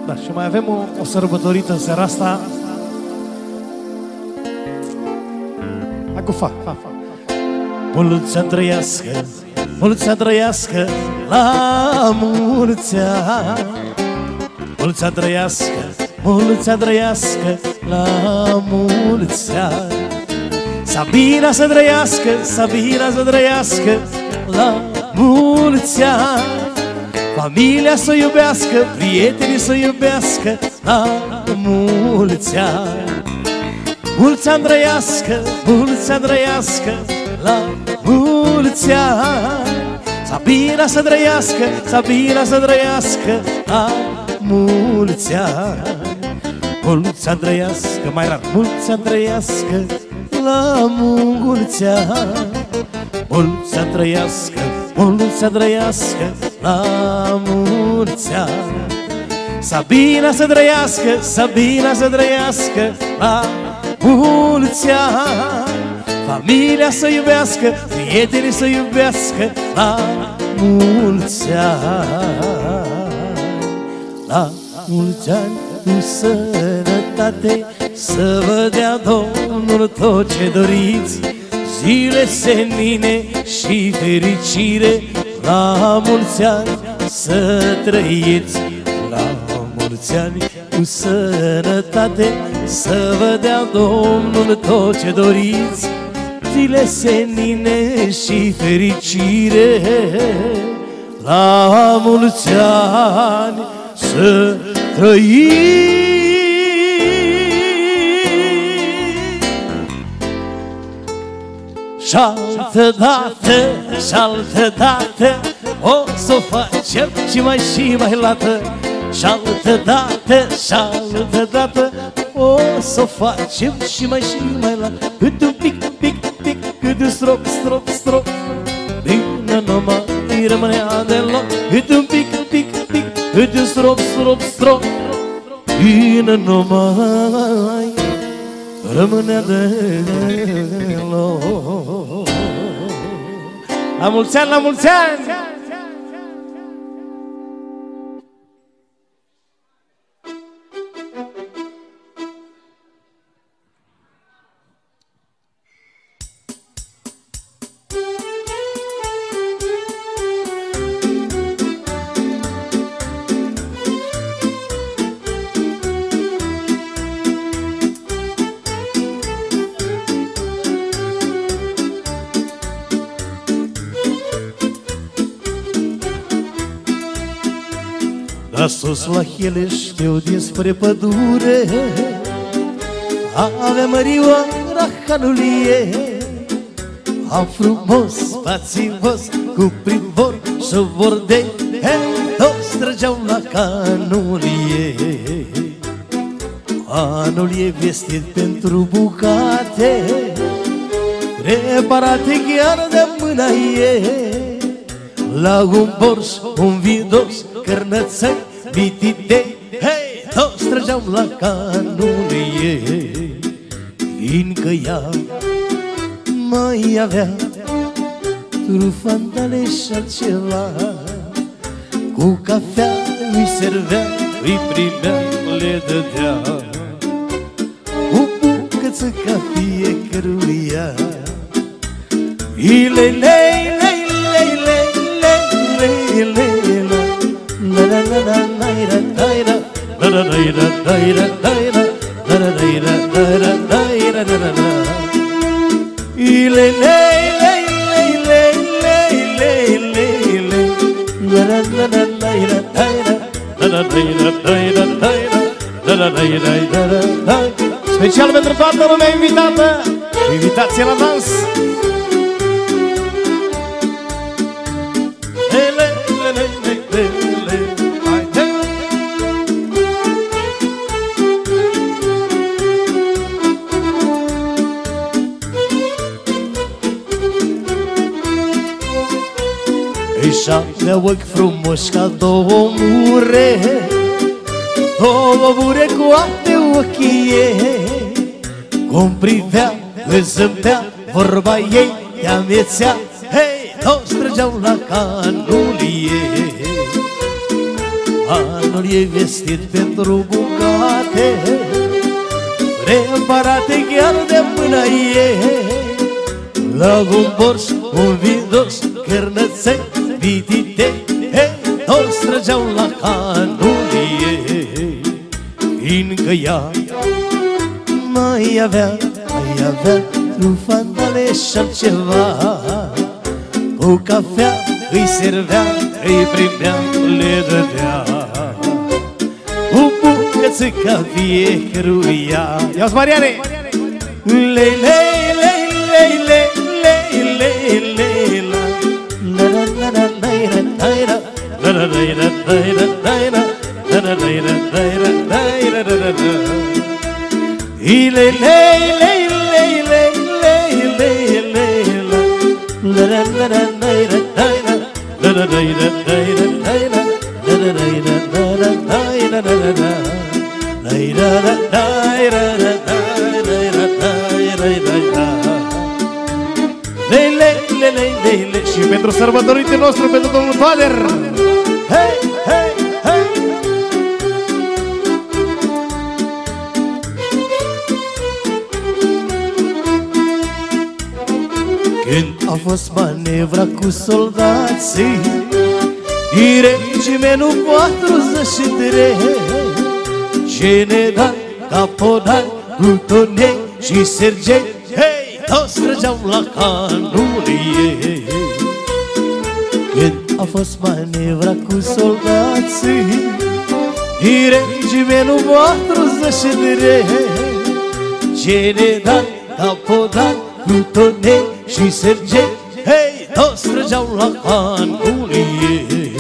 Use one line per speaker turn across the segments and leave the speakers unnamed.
Da, și mai avem o sărbătorită în seara asta. Hai cu fa. Mulți ani trăiască, mulți ani trăiască, la mulți ani. Mulți ani trăiască, mulți ani trăiască, la mulți ani. Sabina să trăiască, Sabina să trăiască, la mulți ani. Familia să iubească, prietenii să iubească, la mulți ani. Mulți ani trăiască, mulți ani trăiască, la mulți ani. Sabina să trăiască, Sabina să trăiască, la mulți ani. Mulți ani trăiască, mai rar, mulți ani trăiască, la mulți ani. Mulți ani trăiască, mulți ani trăiască, la mulți ani. Sabina să trăiască, Sabina să trăiască, la mulți ani. Familia să iubească, prietenii să iubească, la mulți ani. La mulți ani cu sănătate, să vă dea Domnul tot ce doriți, zile senine și fericire. La mulți ani să trăiți, la mulți ani cu sănătate, să vă dea Domnul tot ce doriți, zile senine și fericire. La mulți ani să trăiți. Și-altă dată, și-altă dată o să facem și mai lată. Și-altă dată, și-altă dată o să facem și mai lată. Cât un pic, cât un strop, bine nu mai rămânea deloc. Cât un pic, cât un strop, bine nu mai rămânea deloc. La mulți ani, la mulți ani! Da sus la Hele știu despre pădure, avea mărioara Hanulie. Am frumos, spațios, cu privor și vordei, toți trăgeau la Canulie. Canulie vestit pentru bucate, preparate chiar de mâna ei. La un borș, un vidos, cărnățăi, mititei, hei, toți trăgeau la Canulie. Fiindcă ea mai avea trufandale și altceva, cu cafea îi servea, îi primea, le dădea o bucăță ca fiecăruia.
Special pentru toată lumea invitată, invitație la dans.
Își avea ochi frumoși ca două mure, două mure cu alte ochii ei. Cum privea, îi zâmbea, vorba ei te amețea, hei, toți trăgeau la Canulie. Banul e vestit pentru bucate, preparate chiar de mână ei. La un borș, un vidoș, cărnăței, vitite, toți trăgeau la canul ei. Fiindcă ea mai avea trufandale și altceva. Cu cafea îi servea, îi primea, le dădea o bucățică fiecăruia. Ia-ți, Mariane! Lei, lei, lei, lei, lei, lei, lei, lei, la la la la la la la la la la la la la. Lei, lei, lei, lei, lei, lei, lei, lei, la la la la la la și pentru sărbătoritul nostru, pentru domnul Toader. Hei, hei, hei! Când a fost manevra cu soldații, regimentul 43, general, caporal, plutonei și sergei, hei, toți trăgeau la canul ei. Când a fost manevra cu soldații, regimentul 43, general, caporal, plutonei și sergei, hei, toți trăgeau la canul ei.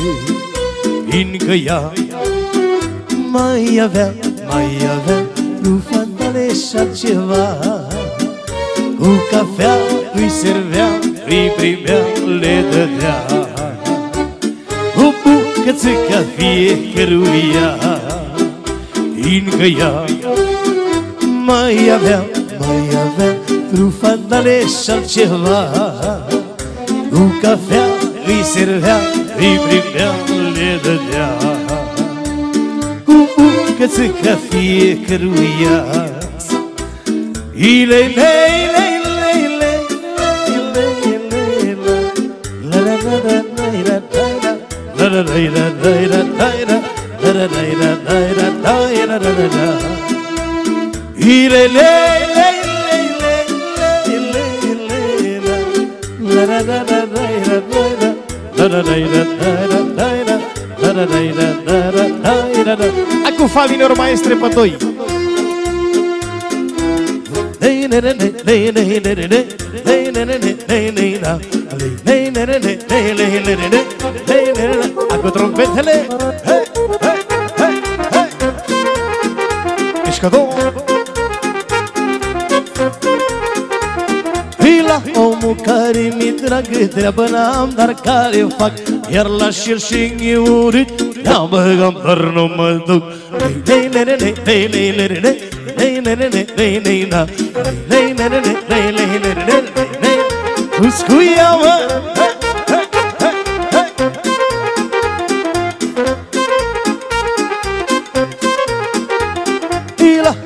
Fiindcă ea mai avea trufandale și altceva. Cu cafea îi servea, îi primea, le dădea o bucățică fiecăruia. Fiindcă ea mai avea trufandale și altceva. Cu cafea îi servea, îi primea, le dădea o bucățică fiecăruia. Lei, lei, lei, lei, lei, lei, la la la la la la la la la la la la. Lei, lei, lei, lei, lei, lei, la la la la la. Hai cu familia maestre pe doi. Hai cu trompetele. Ești cadou. La omul care mi dragă, treabă n-am, dar care fac, iar la șel și-mi urât, ia băgam, dar nu mă duc. Lei, lei, lei, lei, lei, lei, lei, lei, lei, lei, lei, lei, la lei, lei, lei, lei, lei, lei, lei, lei, uscuia-mă.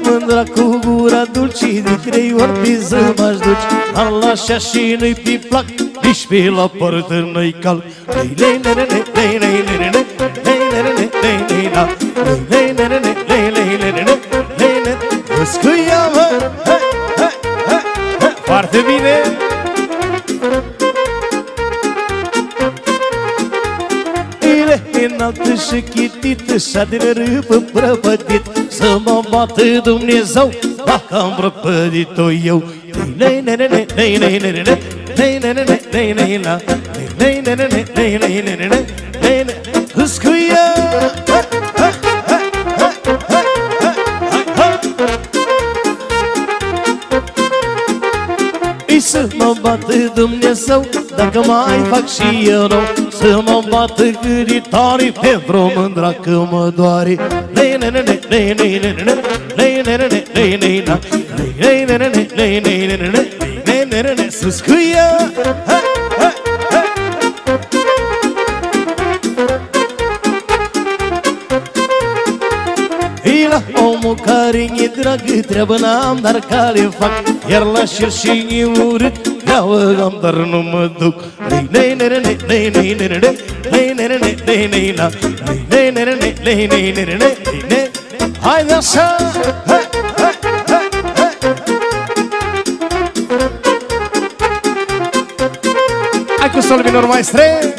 Mândra cu gura dulci, de 3 ori pe zi m-aș duci. Dar la așa și nu-i pe plac, nici pe la poartă nu-i calc. Lei, lei, lei, lei, lei, lei, lei, lei, lei, lei, lei, lei, la lei, lei, lei, lei, lei, lei, lei, lei, lei, uscuia-mă. Foarte bine! Înaltă și chitită și-a de râpă prăpădit, să mă bată Dumnezeu dacă am prăpădit-o eu. Lei, lei, lei, lei, lei, lei, lei, lei, lei, lei, lei, lei, la lei, lei, lei, lei, lei, lei, lei, lei, lei, scuia. Să mă bată Dumnezeu dacă mai fac și eu rău, să mă bată câritare pentru mândra că mă doare. Lei, lei, lei, lei, lei, lei, lei, lei, lei, lei, lei, la lei, lei, lei, lei, lei, lei, lei, lei, lei, sus cu ea. care-i dragă, treabă n-am, dar care fac. Iar la șer și-i urât, treabă am, dar nu mă duc. Haide așa! Hai cu sol minor, maestre!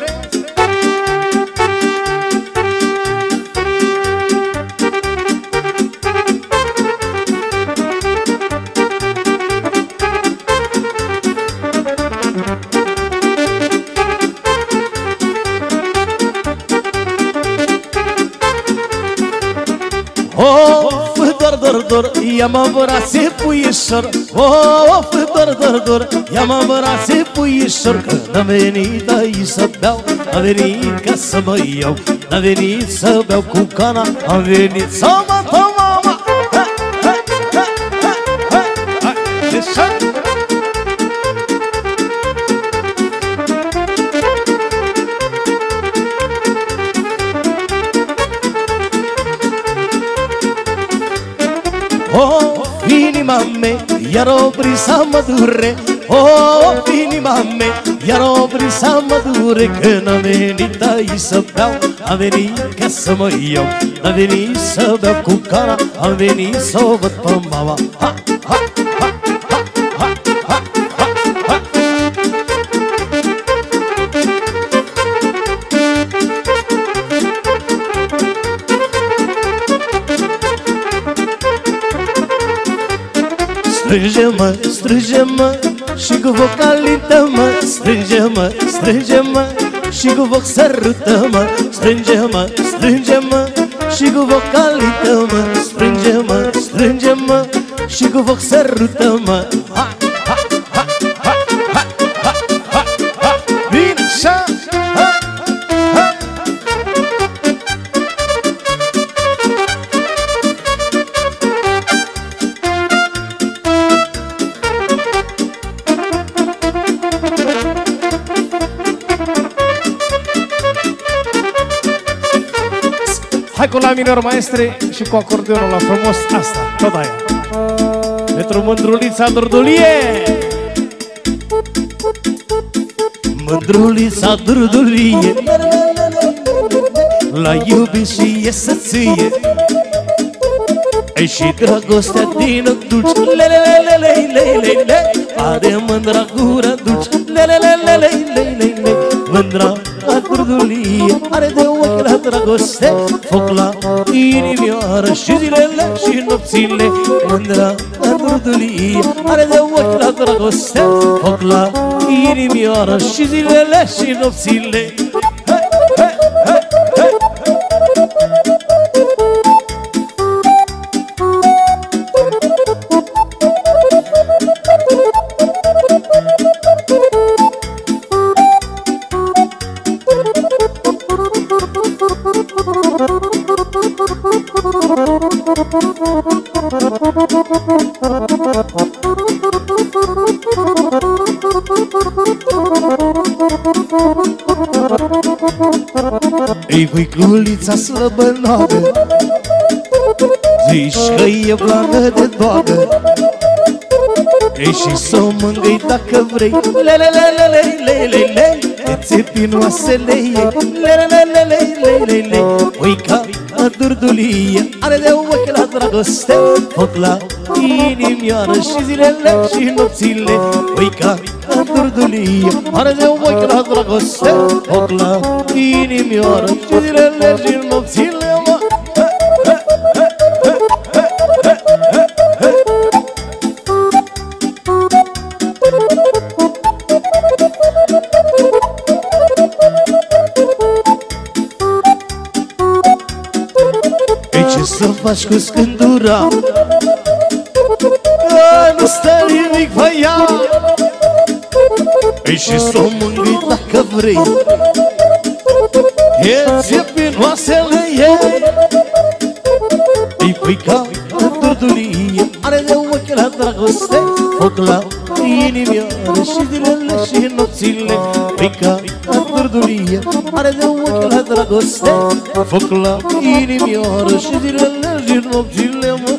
Dor, ia-mă în brațe, puișor. Of, dor, ia-mă în brațe, puișor. Că n-am venit aici să beau, am venit ca să mă iau. N-am venit să beau cu cana, am venit să mă dau mama. Inima mea, iar o brisa mă dure. Inima mea, iar o brisa mă dure. Că n-am venit aici să beau, am venit ca să mă iau. N-am venit să beau cu cana, am venit să o văd pe mama. Ha, ha, ha, ha, ha, ha, ha, ha. Strânge-mă, strânge-mă și cu vocalită-mă. Strânge-mă, strânge-mă și cu voc sărută-mă. Strânge-mă, strânge-mă și cu vocalită-mă. Strânge-mă, strânge-mă și cu voc sărută-mă. Ha, ha, ha, ha, ha, ha, ha, ha. Vine așa, ha, ha. Hai cu la minor, maestre, și cu acordeonul la frumos. Asta, tot aia. Pentru mândrulița Durdulie. Mândrulița Durdulie, la iubit și e să-ție. Ei și dragostea din ochi dulci, le-le-le-le-le-le-le. Are mândra gura dulci, le-le-le-le-le-le-le. Mândra Durdulie are de ochi la dragoste, foc la inimioară și zilele și nopțile. Mândra Durdulie are de ochi la dragoste, foc la inimioară și zilele și nopțile. Ei, voiculița slăbănoagă, zici că e blană de doagă. Ei, și s-o mângâi dacă vrei, le-le-le-le-le-le-le. E țepinoasele ei, le-le-le-le-le-le-le. Uica Durdulie are de ochi la dragoste, foc la inimioară și zilele și nopțile. Uica Durdulie are de ochi la dragoste, foc la inimioară și zilele și nopțile, mă. Ce să faci cu scândura? Nu stă nimic pe ea. Ei, și s-o mângâi dacă vrei, e țepinoasele ei. Ei, puica Durdulie are de ochi la dragoste, foc la inimioară și zilele și nopțile. Puica Durdulie are de ochi la dragoste, foc la inimioară și zilele și nopțile, mă.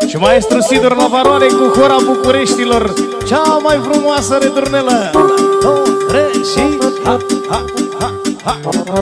Și maestru Sidor Navaroane cu Hora Bucureștilor, cea mai frumoasă returnelă. 1, 2, 3 și ha, ha, ha, ha.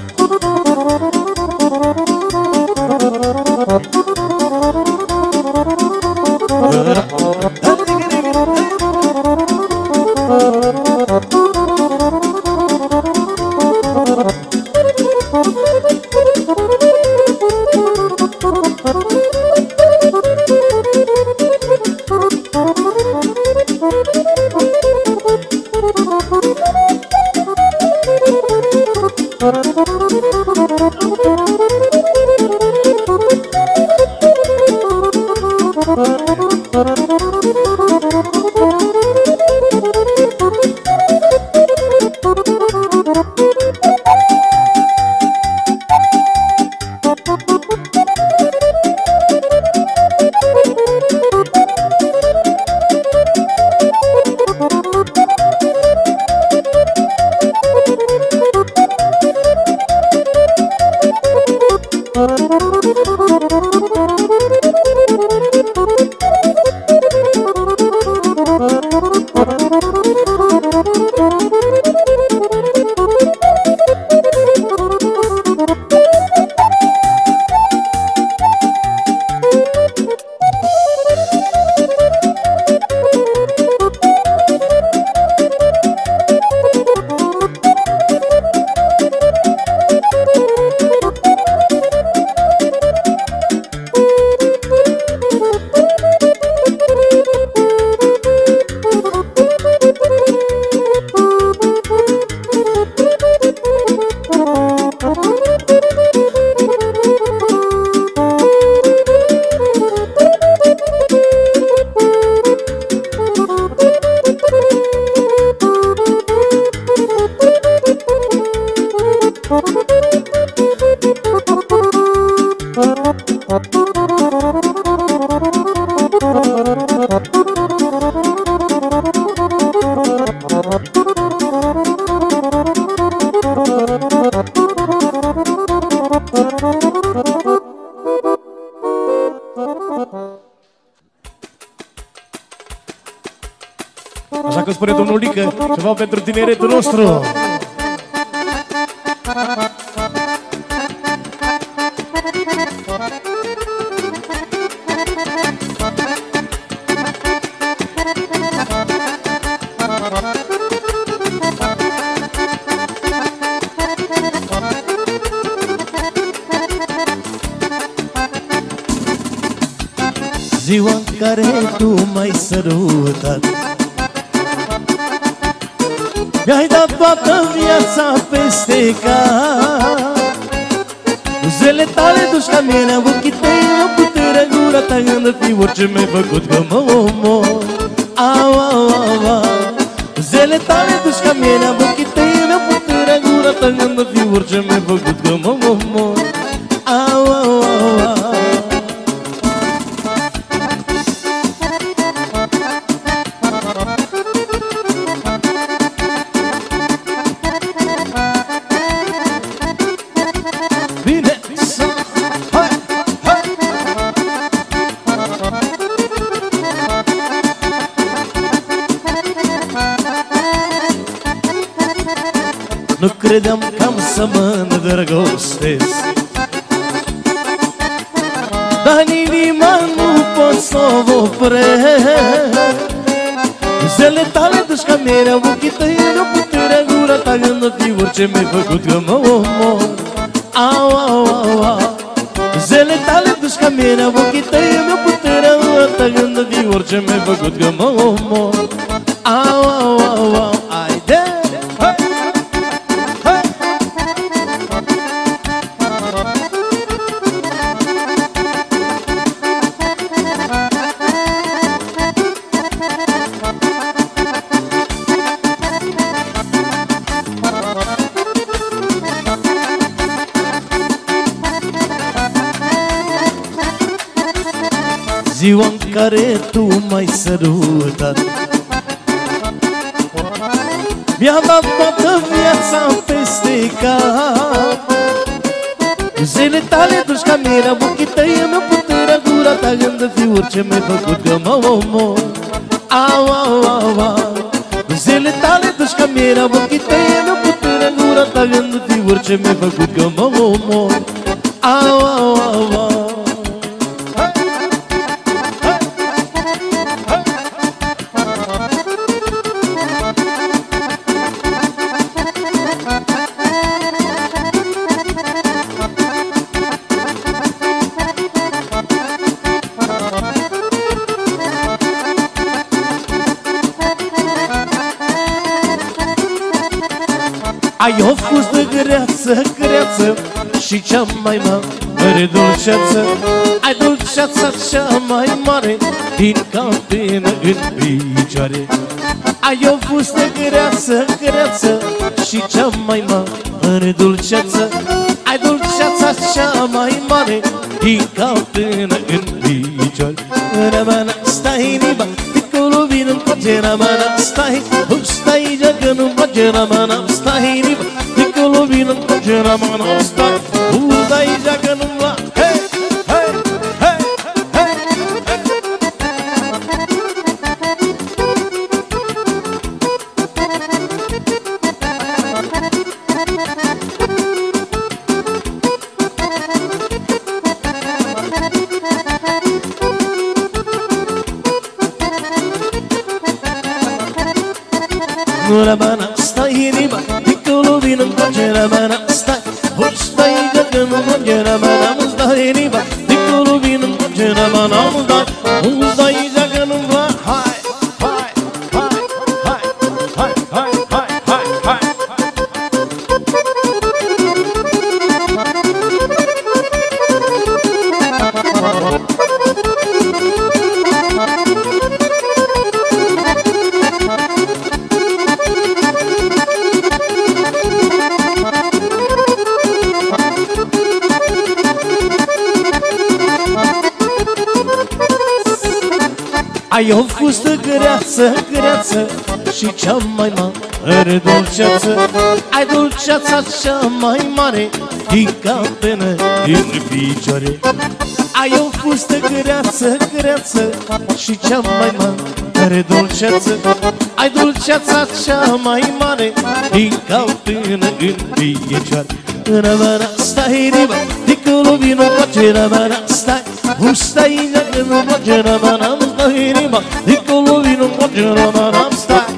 Așa că spune domnul Lică, ceva pentru tineretul nostru.
Ziua în care tu m-ai sărutat, mi-ai dat toată viața peste cap. Buzele tale duci ca mine, ochii tăi mi-au puterea, gura ta gândă fi orice mi-ai făcut că mă omor. Au, au, au, au. Buzele tale duci ca mine, ochii tăi mi-au puterea, gura ta gândă fi orice mi-ai făcut că mă omor. Au, au, au, au. Nu credeam că am să mă îndrăgostesc, dar inima nu pot să o opresc. Buzele tale duci ca mierea, ochii tăi mi-au puterea, gura ta gândă fi orice mi-ai făcut că mă omor. Au, au, au, au. Buzele tale duci ca mierea, ochii tăi mi-au puterea, gura ta gândă fi orice mi-ai făcut că mă omor. Au, au, au, au. Haide! ziua în care tu m-ai sărutat. Mi-a dat toată viața peste cap. Zile tale duci ca mirea, ochii tăi mi-o puterea, gura ta gândă fiuri ce mi-ai făcut că mă omor. Au, au, au, au. Zile tale duci ca mirea, ochii tăi mi-o puterea, gura ta gândă fiuri ce mi-ai făcut că mă omor. Au, au, au, au. Ai o fustă greață, greață și cea mai mare dulceață. Ai dulceața cea mai mare din capină în picioare. Ai o fustă greață, greață și cea mai mare dulceață. Ai dulceața cea mai mare din capină în picioare. Rămână, stai inimă, dincolo vin încoace, rămână, stai, stai că nu-mi place, rămână, stai inimă, dincolo vin încoace, rămână, stai, stai că nu-mi place. Hei, hei, hei, hei, rămână, stai inima, dincolo vin încoace, rămână, stai, stai că nu-mi place, rămână, stai inima, dincolo vin încoace, rămână, stai că nu-mi place. Hai, hai, hai, hai, hai, hai, hai, hai, hai. Ai o fustă greață, greață și cea mai mare dulceață. Ai dulceața cea mai mare din capină în picioare. Ai o fustă greață, greață și cea mai mare dulceață. Ai dulceața cea mai mare din capină în picioare. Rămână, stai inima, dincolo vino încoace, rămână, stai, stai că nu-mi place, rămână, stai inima, dincolo vino încoace, rămână, stai.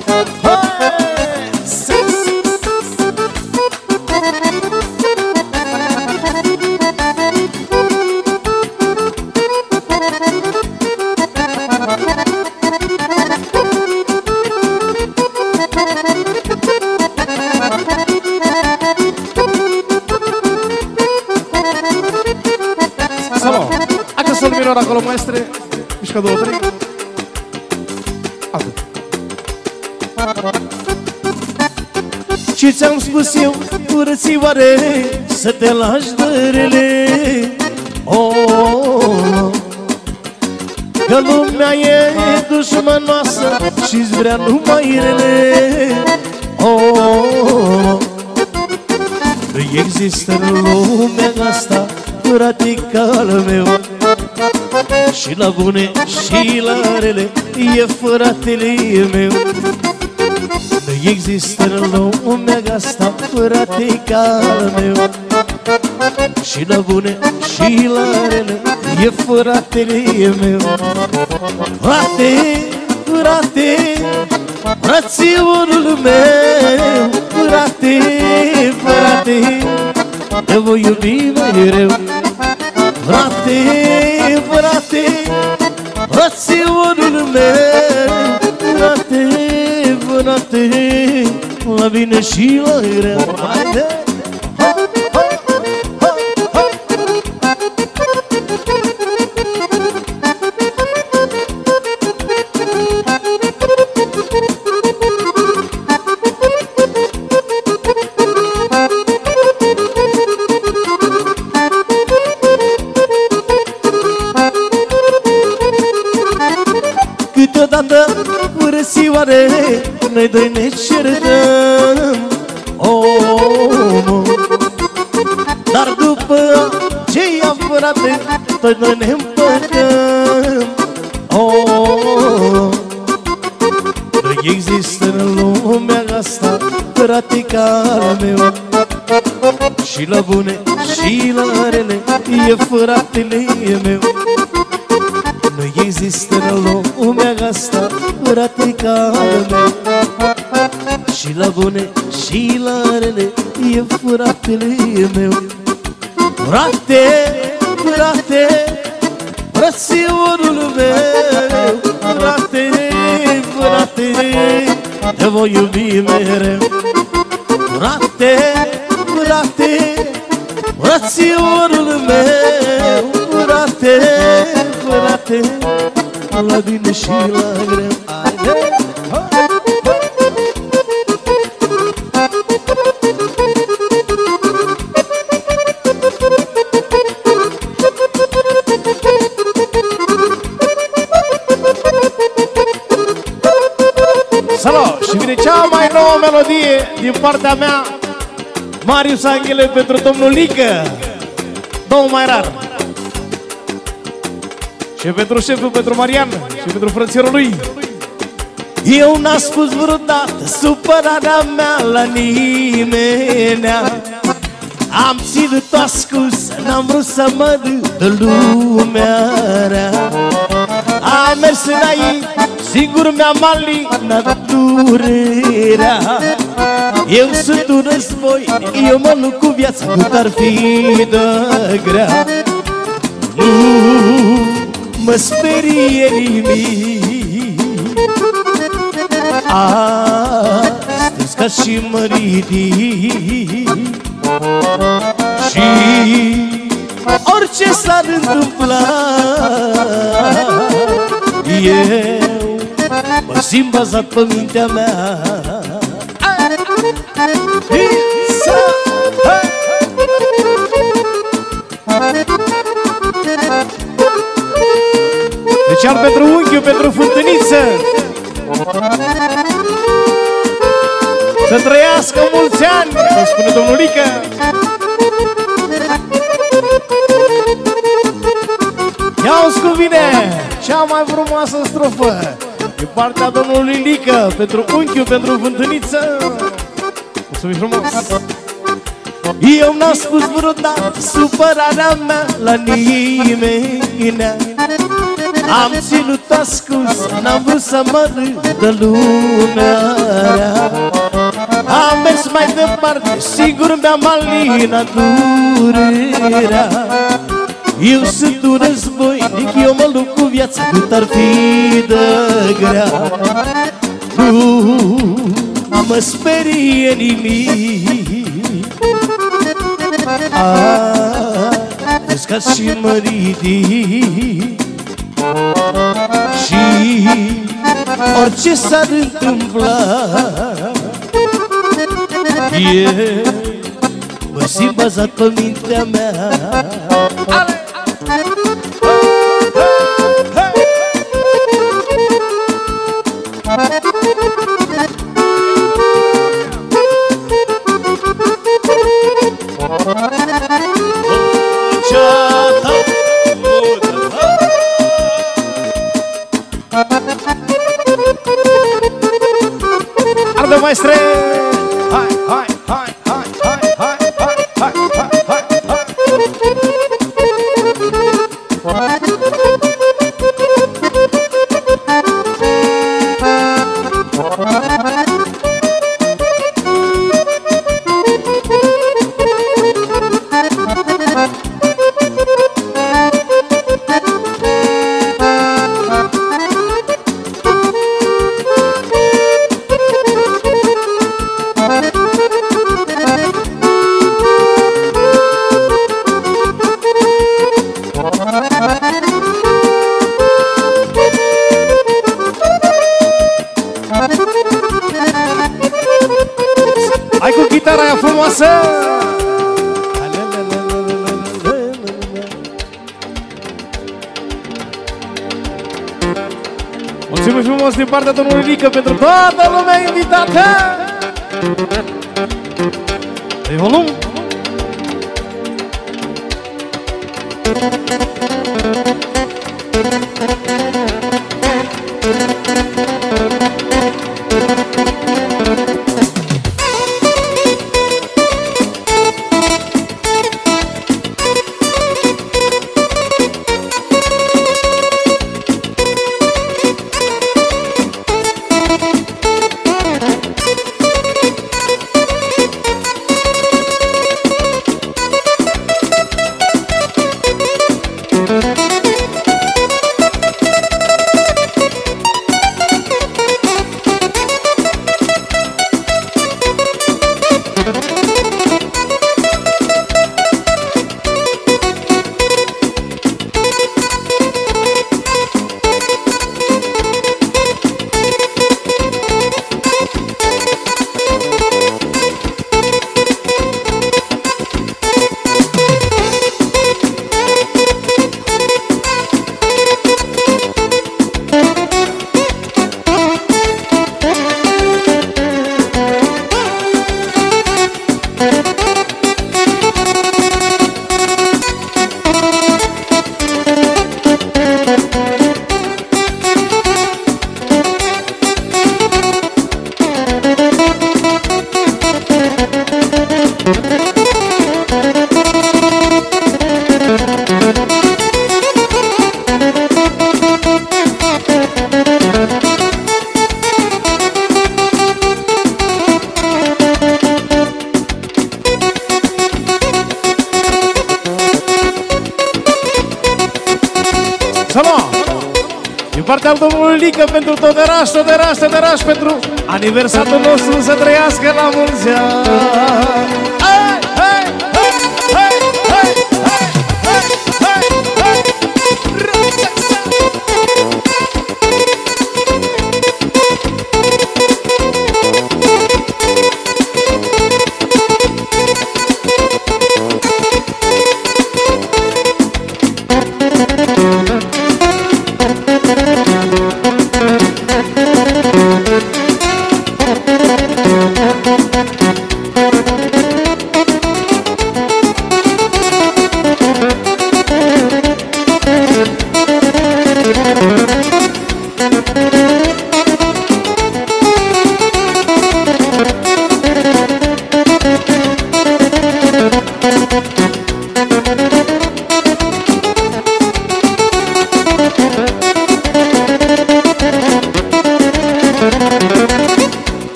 Acolo, maestre, mișcă 2, 3. Atât. Ce ți-am spus eu, curățioare, să te lași de rele. Oh, că lumea e dușmănoasă și-ți vrea numai rele. Oh, nu există în lumea asta fratical meu, și la bune și la rele e fratele meu. Nu există în lumea asta fratical meu, și la bune și la rele e fratele meu. Frate, frate, frățiorul meu, frate, frate, te voi iubi mereu. Frate, frate, frățiorul meu, frate, frate, la bine și la rău. Haide! floare, noi doi ne certăm, dar după aceea, frate, tot noi ne împăcăm. Nu există în lumea asta, frate, ca al meu, și la bune și la rele e fratele meu. Nu există în lumea asta, frate, ca al meu, și la bune și la rele e fratele meu. Frate, frate, frățiorul meu, frate, frate, te voi iubi mereu. Frate, frate, frățiorul meu, frate, frate, la bine și la greu.
Salut! Și vine cea mai nouă melodie din partea mea, Marius Anghele, pentru domnul Lică, două mai rar. Și pentru șeful, pentru Marian și pentru frățierul lui.
Eu n-am spus vreodată supărarea mea la nimenea, am ținut-o ascunsă, n-am vrut să mă râdă lumea rea. Am mers înainte, singur mi-am alinat durerea. Eu sunt un războinic, eu mă lupt cu viața, cât ar fi de grea. Nu mă sperie nimic, astăzi ca și mă ridic, și orice s-ar întâmpla, eu mă simt bazat pe mintea mea.
Deci ar pentru unchiul, pentru fântâniță, să trăiască mulți ani, îmi spune domnul Lică. Ia-uzi cum vine cea mai frumoasă strofă din partea domnului Lică, pentru unchiul, pentru fântâniță. Mulțumim frumos!
Eu n-am spus vreodată supărarea mea la nimeni, am ținut ascuns, n-am vrut să mă râdă lumea rea. Am mers mai departe, sigur mi-am alinat durerea. Eu sunt un războinic, eu mă lupt cu viața, cât ar fi de grea. Nu mă sperie nimic, uscat și mă ridic, și orice s-ar întâmpla, eu mă simt bazat pe mintea mea.
Arde, maestre! Hai, hai, hai, hai, hai, hai, hai, hai, hai, hai, hai. Hai cu chitara aia frumoasă! Mulțumim mult frumos din partea domnului Lică pentru toată lumea invitată. De volum. Din partea domnului Lică pentru Toderaș, Toderaș, Toderaș, pentru aniversatul nostru să trăiască la mulți ani.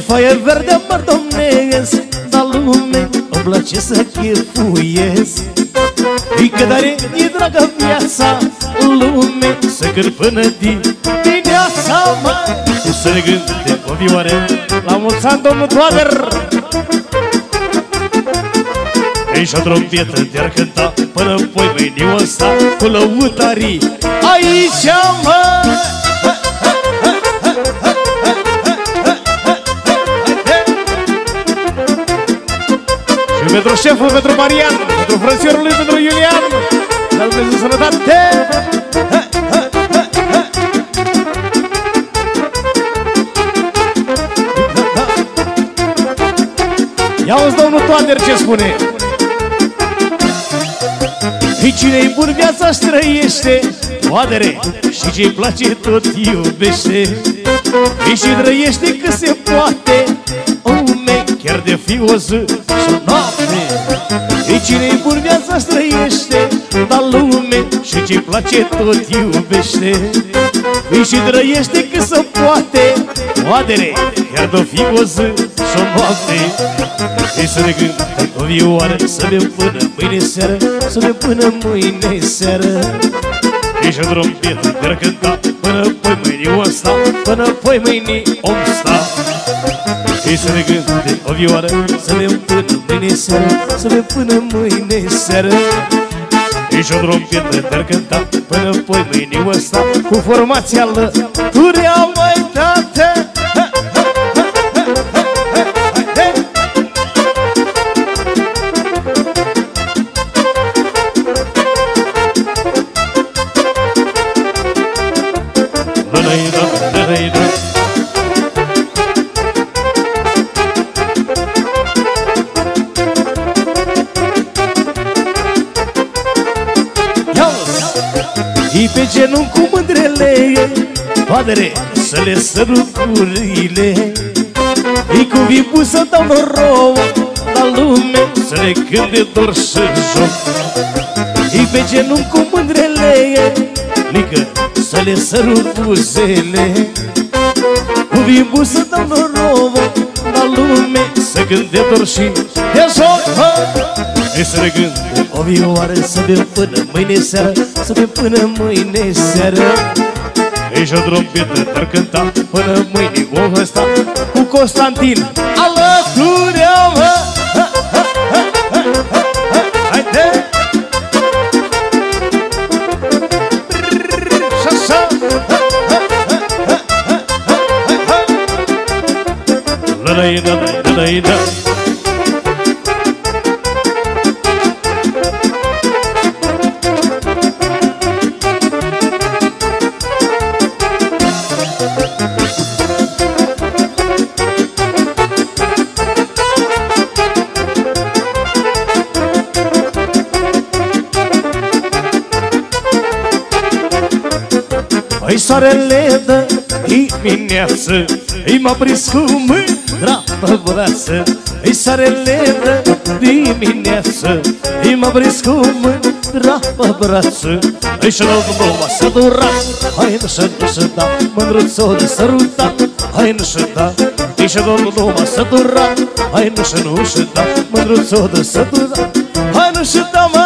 Foaie verde mă domnesc, dar lume îmi place să chefuiesc. Că tare e dragă viața, lume să câr până dimineața, mă. Să ne gânde o vioare,
la mulți ani, domnul Toader!
Ei și-o trompetă te-ar cânta până poi mâine o sta cu lăutarii aici, mă.
Pentru șeful, pentru Marian, pentru frățiorul lui, pentru Iulian, să-l vezi sănătate! Ia-uzi, domnul Toader, ce spune?
Și cine-i bun viața-și trăiește, Toadere, și ce-i place tot iubește. Și trăiește cât se poate, lume, chiar de fi o zi și o noapte. Și cine-i bun viața-și trăiește, dar lume, și ce-i place tot iubește. Și trăiește cât se poate, Toadere, chiar de fi o zi și o noapte. Și să ne gândăm o vioară, să bem până mâine seară, să bem până mâine seară. Și o trompetă te-ar cânta până poi mâine o sta, până poi mâine om sta. Și să ne gândim o vioară, să bem până mâine seară, să bem până mâine seară. Și o trompetă te-ar cânta până poi mâine o sta,
cu formația lăturea, măi, tată. pe genunchi cu mândrele, Padre, să le sărut gurile. Ei cu vipul să dau noroc la lume, să le cânte dor și joc. Ei pe genunchi cu mândrele, Lică, să le sărut buzele. Cu vipul să dau noroc la lume, să cânte dor și de joc. Ei să le cânte o vioară, să bem până mâine seară, să bem până mâine seară. Ei și-o trompetă, dar cânta până mâine o ăsta cu Constantin alăturea mă. Haide! Și-așa! La-la-i-da, la-la-i-da. Păi soarele dă dimineață, Ei m-a prins cu mândra pe brață. Ei soarele dă dimineață, Ei m-a prins cu mândra pe brață. Ei și-a luat mâna s-a durat, Hai nu și da, mândruț-o de sărutat, Hai nu și da. Ei și-a luat mâna s-a durat, Hai nu și da, mândruț-o de sărutat, Hai nu și da, mă.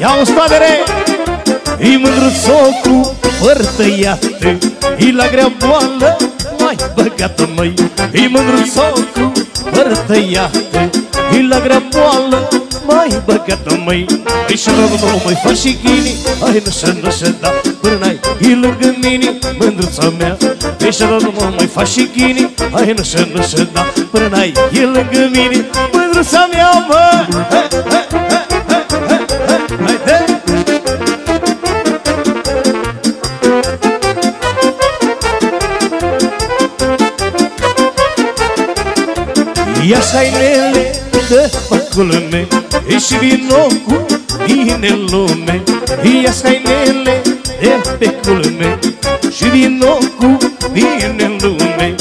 Ia-o spadere! Îi mândruț-o cu păr tăiată, Îi la grea boală mai băgată, măi. Îi mândruț-o cu păr tăiată, Îi la grea boală mai băgată, măi. Îi și-a luat măi, faci și ghini, Hai nu și da, până n-ai e lângă mine, mândruța mea. Îi și-a luat măi, faci și ghini, Hai nu și da, până n-ai e lângă mine, mândruța mea, mă. Ia-și hainele de culme, și vino cu mine în lume. Ia-și hainele de pe culme, și vino cu mine în lume.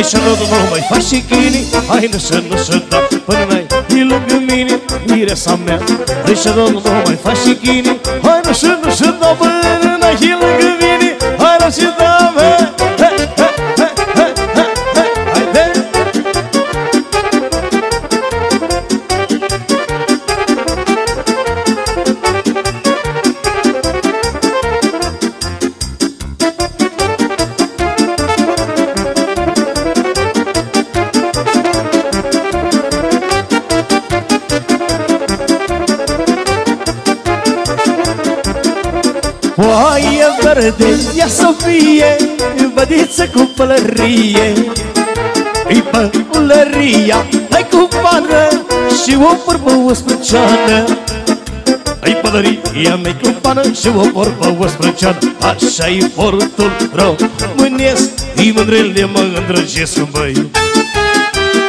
Și-a luat mai faci și chini, Hai nu și da, până n-ai e lângă mine, mireasa mea. Și-a luat mai faci și chini, Hai nu și da, până n-ai e lângă mine, Hai nu și da, mă. Foaie verde, ea să fie bădiță cu pălărie. Îi pălăria, hai cu pană și o vorbă osprăceană. Îi pălăria, mai cu pană și o vorbă osprăceană. Așa-i portul românesc, îi mândrele mă îndrăgesc, băi.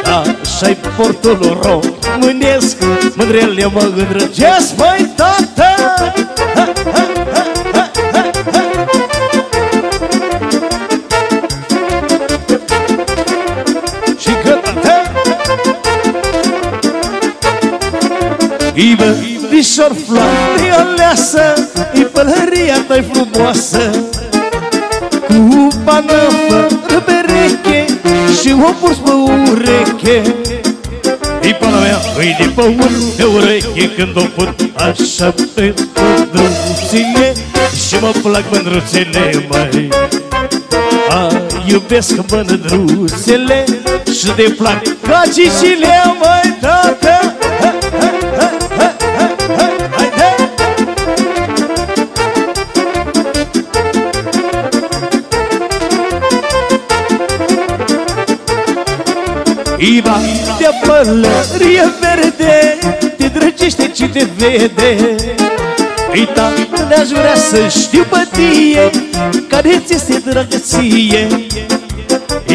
Așa-i portul românesc, mândrele mă îndrăgesc, băi, tată. I bădișor floare aleasă, I pălăria ta-i frumoasă, cu pană fără pereche și o purs pe ureche. I pana mea, îi de păun de ureche când o pun așa pe mândruțile. Și mă plac mândruțele, măi. Iubesc mândruțele și de plac gagicile, măi, tată. Iba de pălărie verde, te drăgește ce te vede. Uita, ne-aș vrea să știu pe tine, care ți este dragă ție.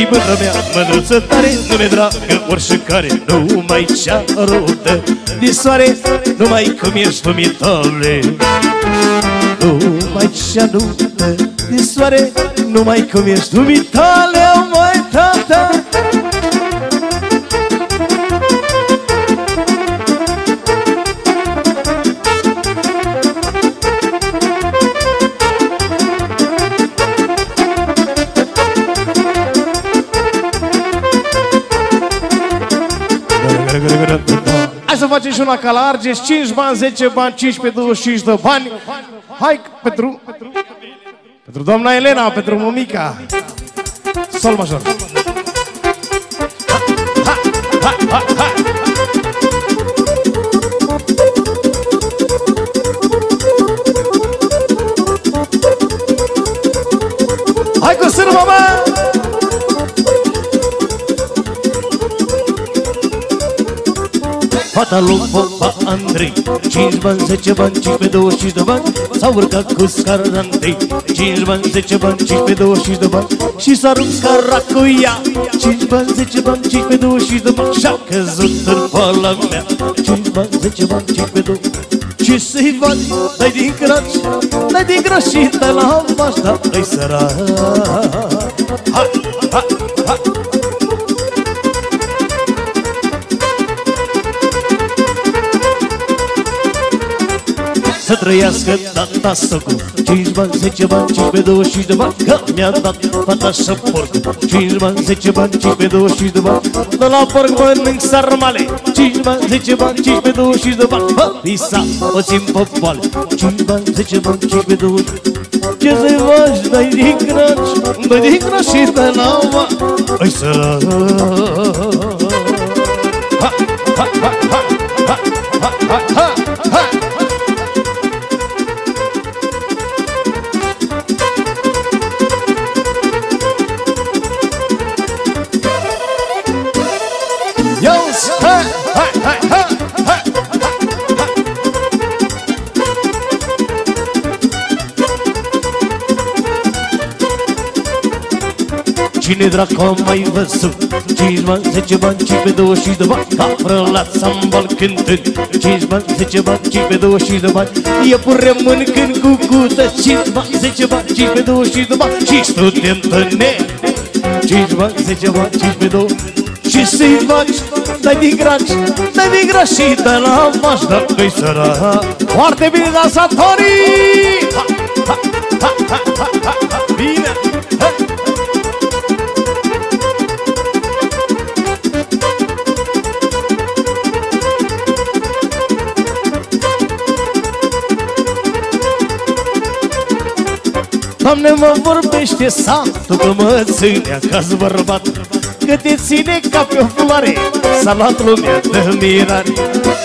E mândra mea, mândruță tare, nume dragă, oricare, nu mai cea rudă de soare, numai cum ești dumitale. Numai cea rudă de soare, numai cum ești dumitale, mai tata.
Hai să facem și una ca la Argeș, 5 bani, 10 bani, 15, 25 de bani. Hai pentru doamna Elena, pentru mămica. Sol major. Hai cu sână, mama!
Fata lui Popa Andrei, 5 bani, 10 bani, 15, 25 de bani, s-a urcat cu scara întâi. 5 bani, 10 bani, 15, 25 de bani, și s-a rupt scara cu ea. 5 bani, 10 bani, 15, 25 de bani, și-a căzut în pala mea. 5 bani, 10 bani, 15, 20. Ce să-i faci? Dai din craci, dai din craci și dai la mașta, dai sărac. Ha, ha, ha. Să trăiască tata săcu, 5 bani, 10 bani, 15, 25 de bani, că mi-a dat fata și porcul. 5 bani, 10 bani, 15, 25 de bani, de la porc mănânc sarmale. 5 bani, 10 bani, 15, 25 de bani, bă, pisa, o țin pe poale. 5 bani, 10 bani, 15, 20. Ce să-i faci? Dai din craci, dai din craci și dai la ma, ăi sărac. Ha, ha, ha, ha, ha, ha, ha, ha, ha. Cine dracu a mai văzut 5 bani, 10 bani, 15, 25 de bani, ca frălat sambal cântând. 5 bani, 10 bani, 15, 25 de bani, iepure mâncând cu cută. 5 bani, 10 bani, 15, 25 de bani, și studentă ne. 5 bani, 10 bani, 15, 20. Și să-i faci? Dai din craci, dai din craci și dai la mașta, dă-i sărac.
Foarte bine, dansatorii!
Ha, ha, ha, ha, ha, ha, ha. Bine! Ha. Doamne, mă vorbește satul că mă ține acasă bărbat, că te ține ca pe o floare, s-a luat lumea de mirare.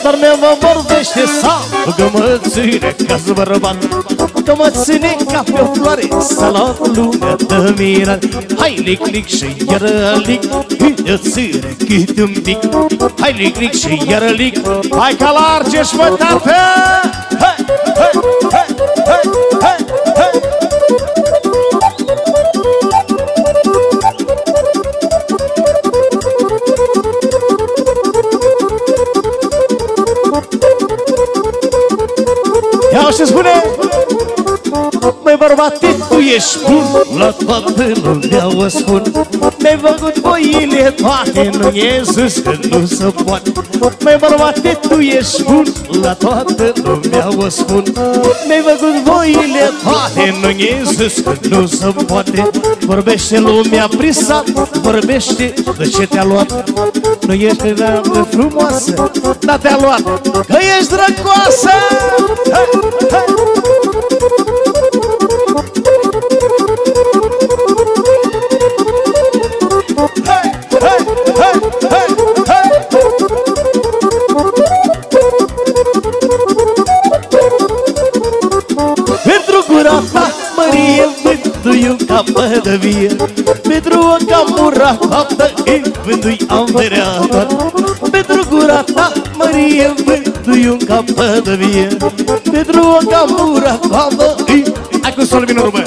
Doamne, mă vorbește satul că mă ține acasă bărbat, că mă ține ca pe o floare, s-a luat lumea de mirare. Hai lic-lic și iară lic, îi ține cât un pic. Hai lic-lic și iară lic,
hai ca la Argeș, mă, tată!
hai, hai, hai, hai, hai, hai.
Ia și spune!
Măi bărbate, tu ești bun, la toată lumea o spun. Mi-ai făcut voile toate, nu e zis că nu se poate. Măi bărbate, tu ești bun, la toată lumea o spun. Mi-ai făcut voile toate, nu e zis că nu se poate. Vorbește lumea prisat, vorbește de ce te-a luat. Nu ești dreaptă frumoasă, dar te-a luat că ești drăcoasă. Hai, hai. Pentru gura ta, Mărie, vându-i ca pădăvie. Pentru o camura faptă, îi vându-i averea ta. Pentru gura ta, Mărie, vându-i ca pădăvie. Pentru o camura faptă, îi...
Hai cu sol minorul, bă!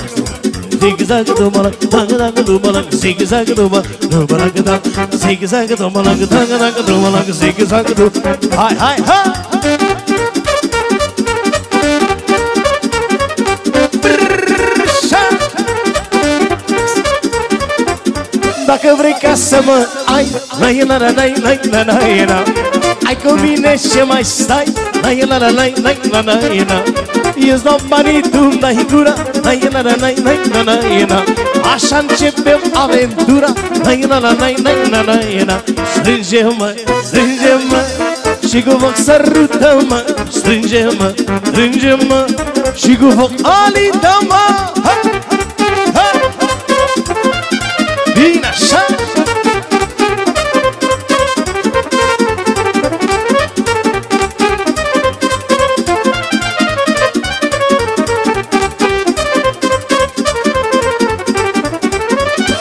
zig-zag dumalang, dang-dang dumalang, zig-zag dumalang, dang, zig-zag dumalang, dang-dang dumalang, zig-zag dumalang. Hai, hai, hai! Dacă vrei ca să mă ai, na-i-na-na-na-i-na-i-na-i-na, ai cu mine ce mai stai, na-i-na-na-na-i-na-i-na, îți dau banii, tu n-ai gura, na-i-na-na-na-i-na-i-na, așa începem aventura, na-i-na-na-na-i-na-i-na. Strânge-mă, strânge-mă, și cu foc sărută-mă, strânge-mă, strânge-mă, și cu foc alită-mă. Bine așa!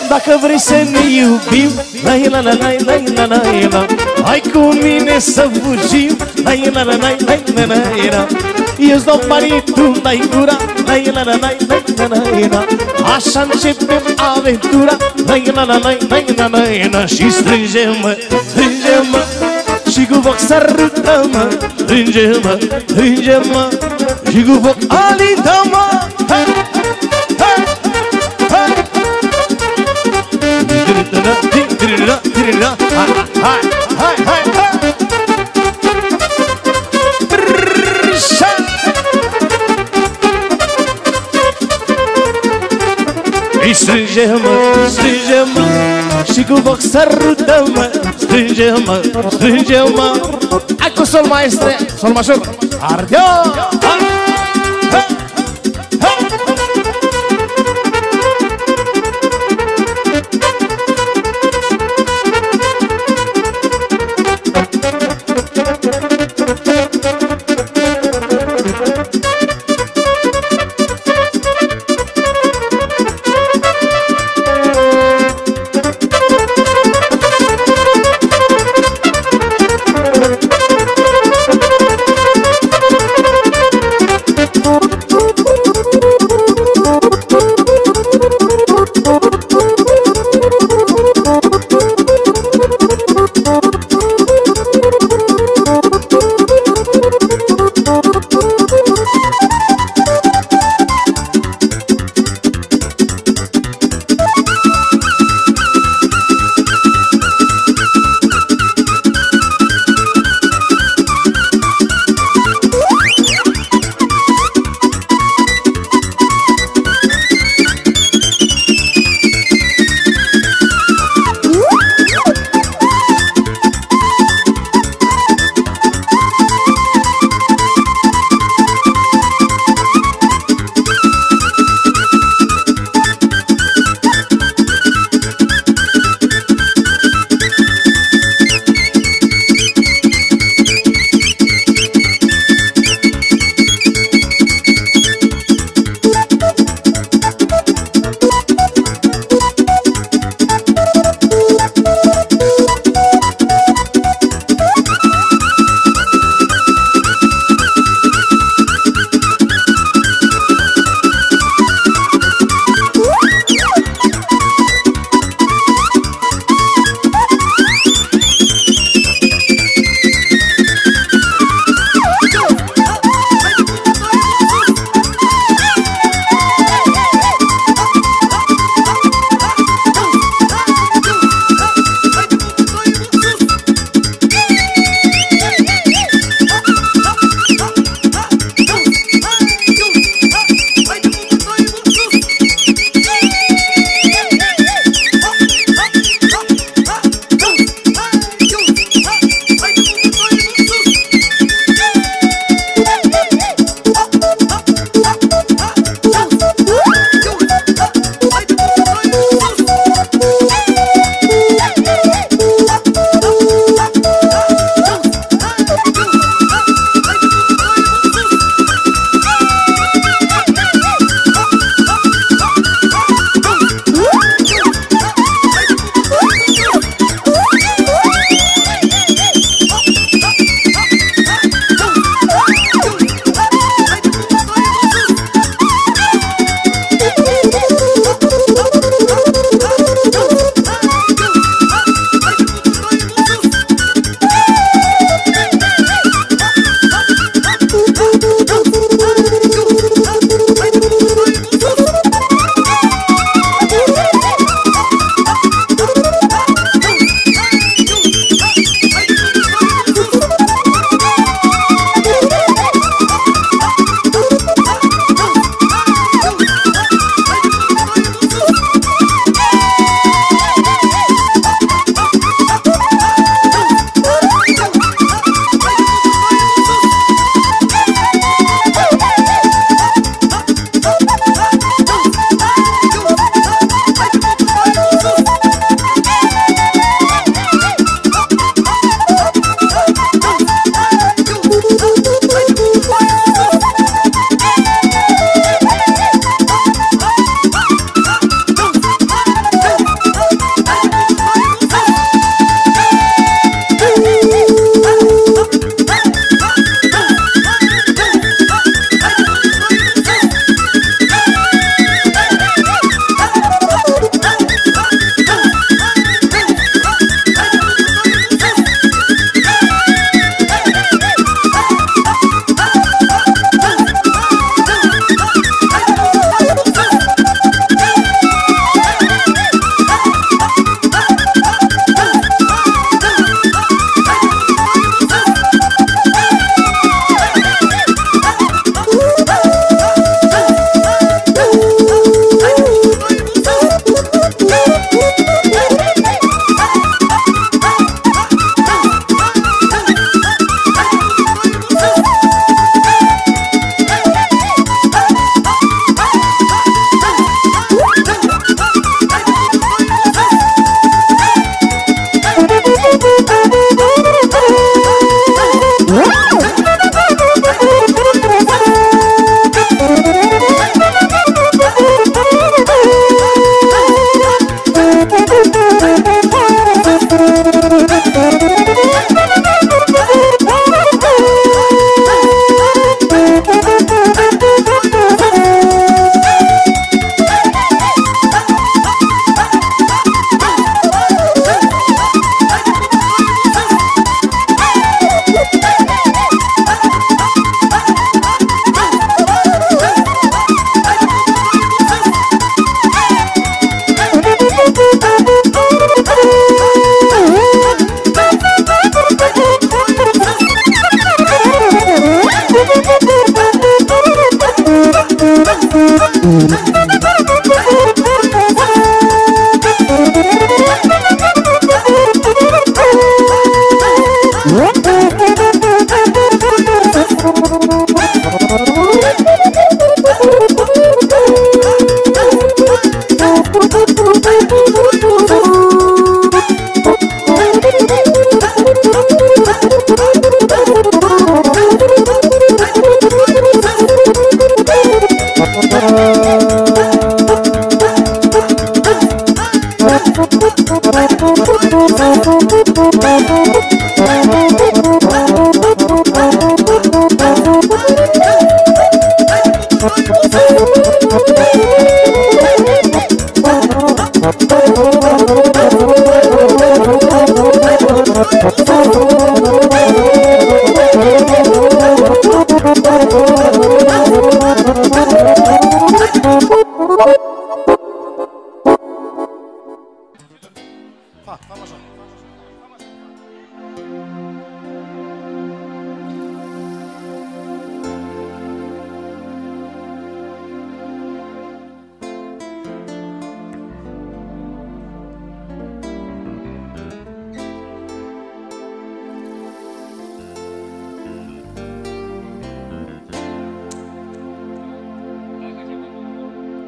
Dacă vrei să ne iubim, la-i-la-la-la-la-la-la-la, hai cu mine să fugim, la-i-la-la-la-la-la-la, eu-ți dau banii, tu n-ai gura, la-i-la-la-la-la-la-la, așa începem aventura, la-i-la-la-la-la-la-la, și strânge-mă, strânge-mă, și cu foc sărută-mă, strânge-mă, strânge-mă, și cu foc alită-mă. Hai, hai, hai, hai! Strânge-mă, strânge-mă, și cu foc sărută-mă, strânge-mă, strânge-mă. Hai cu sol maestre, sol major, ardeo!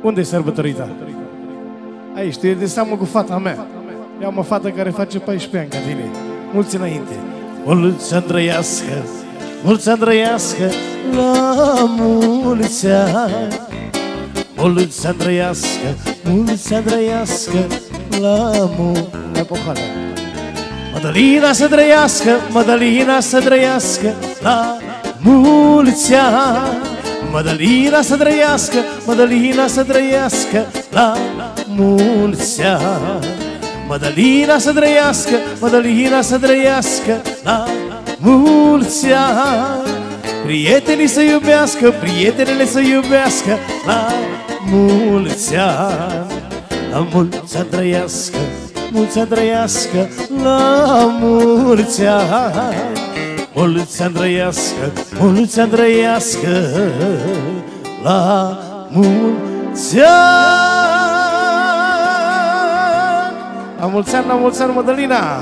Unde-i sărbătorița? Aici, te de seamă cu fata mea. E o fată care face 14 ani ca tine. Mulți înainte. Mulți ani trăiască, mulți ani trăiască, la mulți ani. Mulți ani trăiască, mulți ani trăiască, la mulți ani. Mădălina să trăiască, Mădălina să trăiască, la mulți ani. Mădălina să trăiască, Mădălina să trăiască, la mulți ani. Mădălina să trăiască, Mădălina să trăiască, la mulți ani. Prietenii să iubească, prietenele să iubească, la mulți ani. La mulți ani trăiască, mulți ani trăiască, la mulți ani. Mulți ani trăiască, mulți ani trăiască, la mulți ani. La mulți ani, Mădălina.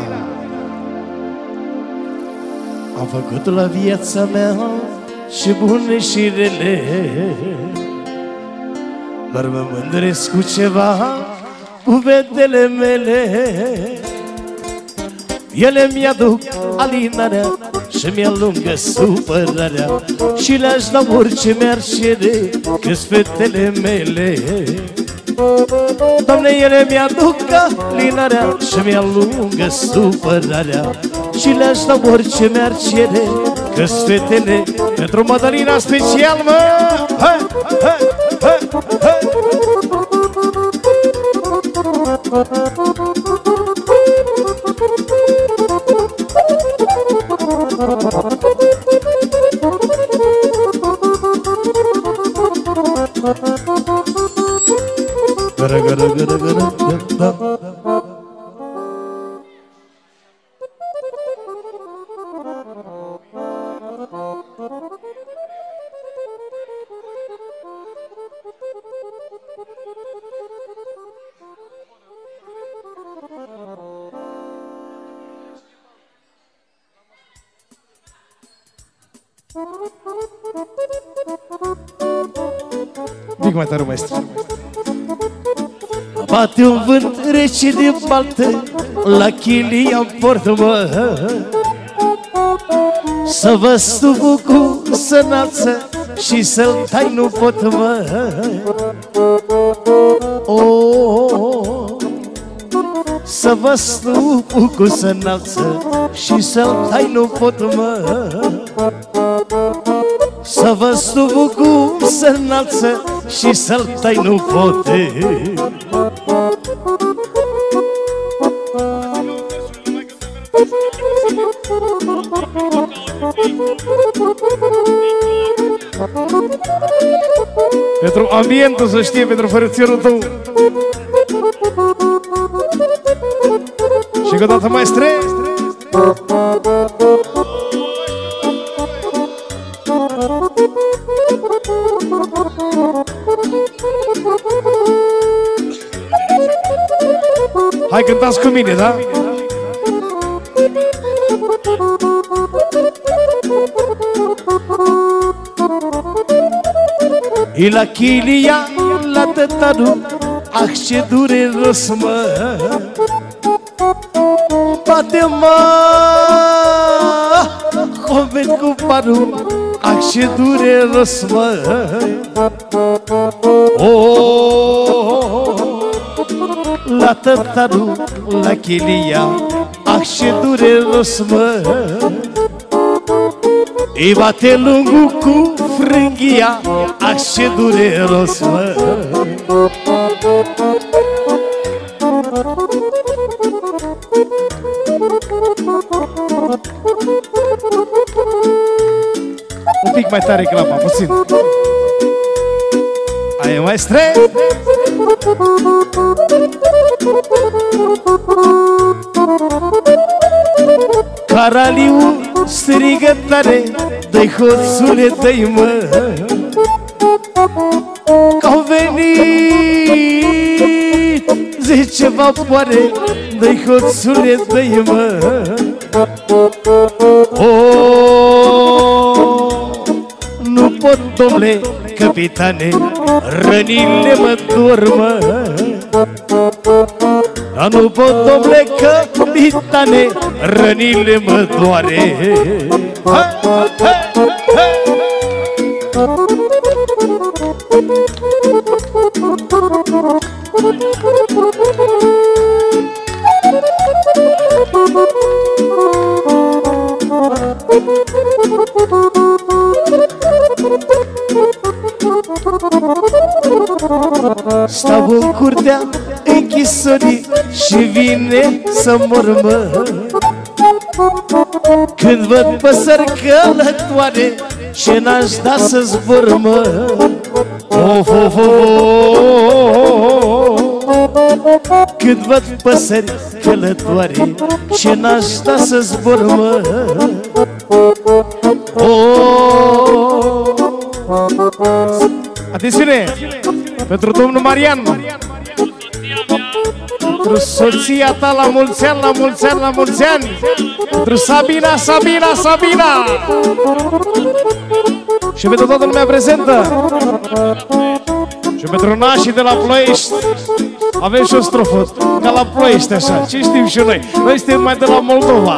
Am făcut la viața mea și bune și rele, doar mă mândresc cu ceva, cu fetele mele. Ele mi-aduc alinarea și mi-alungă supărarea și le-aș da orice mi-ar cere, că-s fetele mele. Doamne, ele mi-aduc alinarea și mi-alungă supărarea și le-aș da orice mi-ar cere, că-s fetele. Pentru Mădălina special, mă! Hai, hai, hai, hai! Gara, gara, gara, gara, gara. Dic mai tare, maestru. Bate un vânt rece de baltă la chilia-n port, mă, să vă stuful cu sănață și să-l tai nu pot, mă. Să vă stuful cu sănață și să-l tai nu pot, mă. Să vă stuful cu sănață și să-l tai nu pot. Pentru ambientul, să știe, pentru fărățierul tău. Și că dată maestre. Hai, cântați cu mine, da?
E la chilia, la tătaru, ah, ce dureros, mă. Bate-mă, hoven cu paru, ah, ce dureros, mă. La tătaru, la chilia, ah, ce dureros, mă. Îi bate lungul cu frânghia, ah, ce dureros, mă.
Un pic mai tare clapa, puțin. Aia, maestre!
Caraliu strigă tare, dă-i hoțule, dă-i, mă. Că-au venit 10 vapoare, dă-i hoțule, dă-i, mă. Nu pot, domnule capitane, rănile mă dormă. Dar nu pot, domnule capitane, rănile mă doare. Hai, hai, hai. Stau în curtea închisorii și vine să mor, mă. Când văd păsări călătoare și n-aș da să zbor, mă. Of, of, of. Când văd păsări călătoare și n-aș da să zbor, mă.
Atențiune! Pentru domnul Marian, pentru soția ta, la mulți ani, la mulți ani, la mulți ani. Pentru Sabina, Sabina, Sabina. Și pentru toată lumea prezentă. Și pentru nașii de la Ploiești. Avem și o strofă, ca la Ploiești, așa. Ce știm și noi? Noi suntem mai de la Moldova.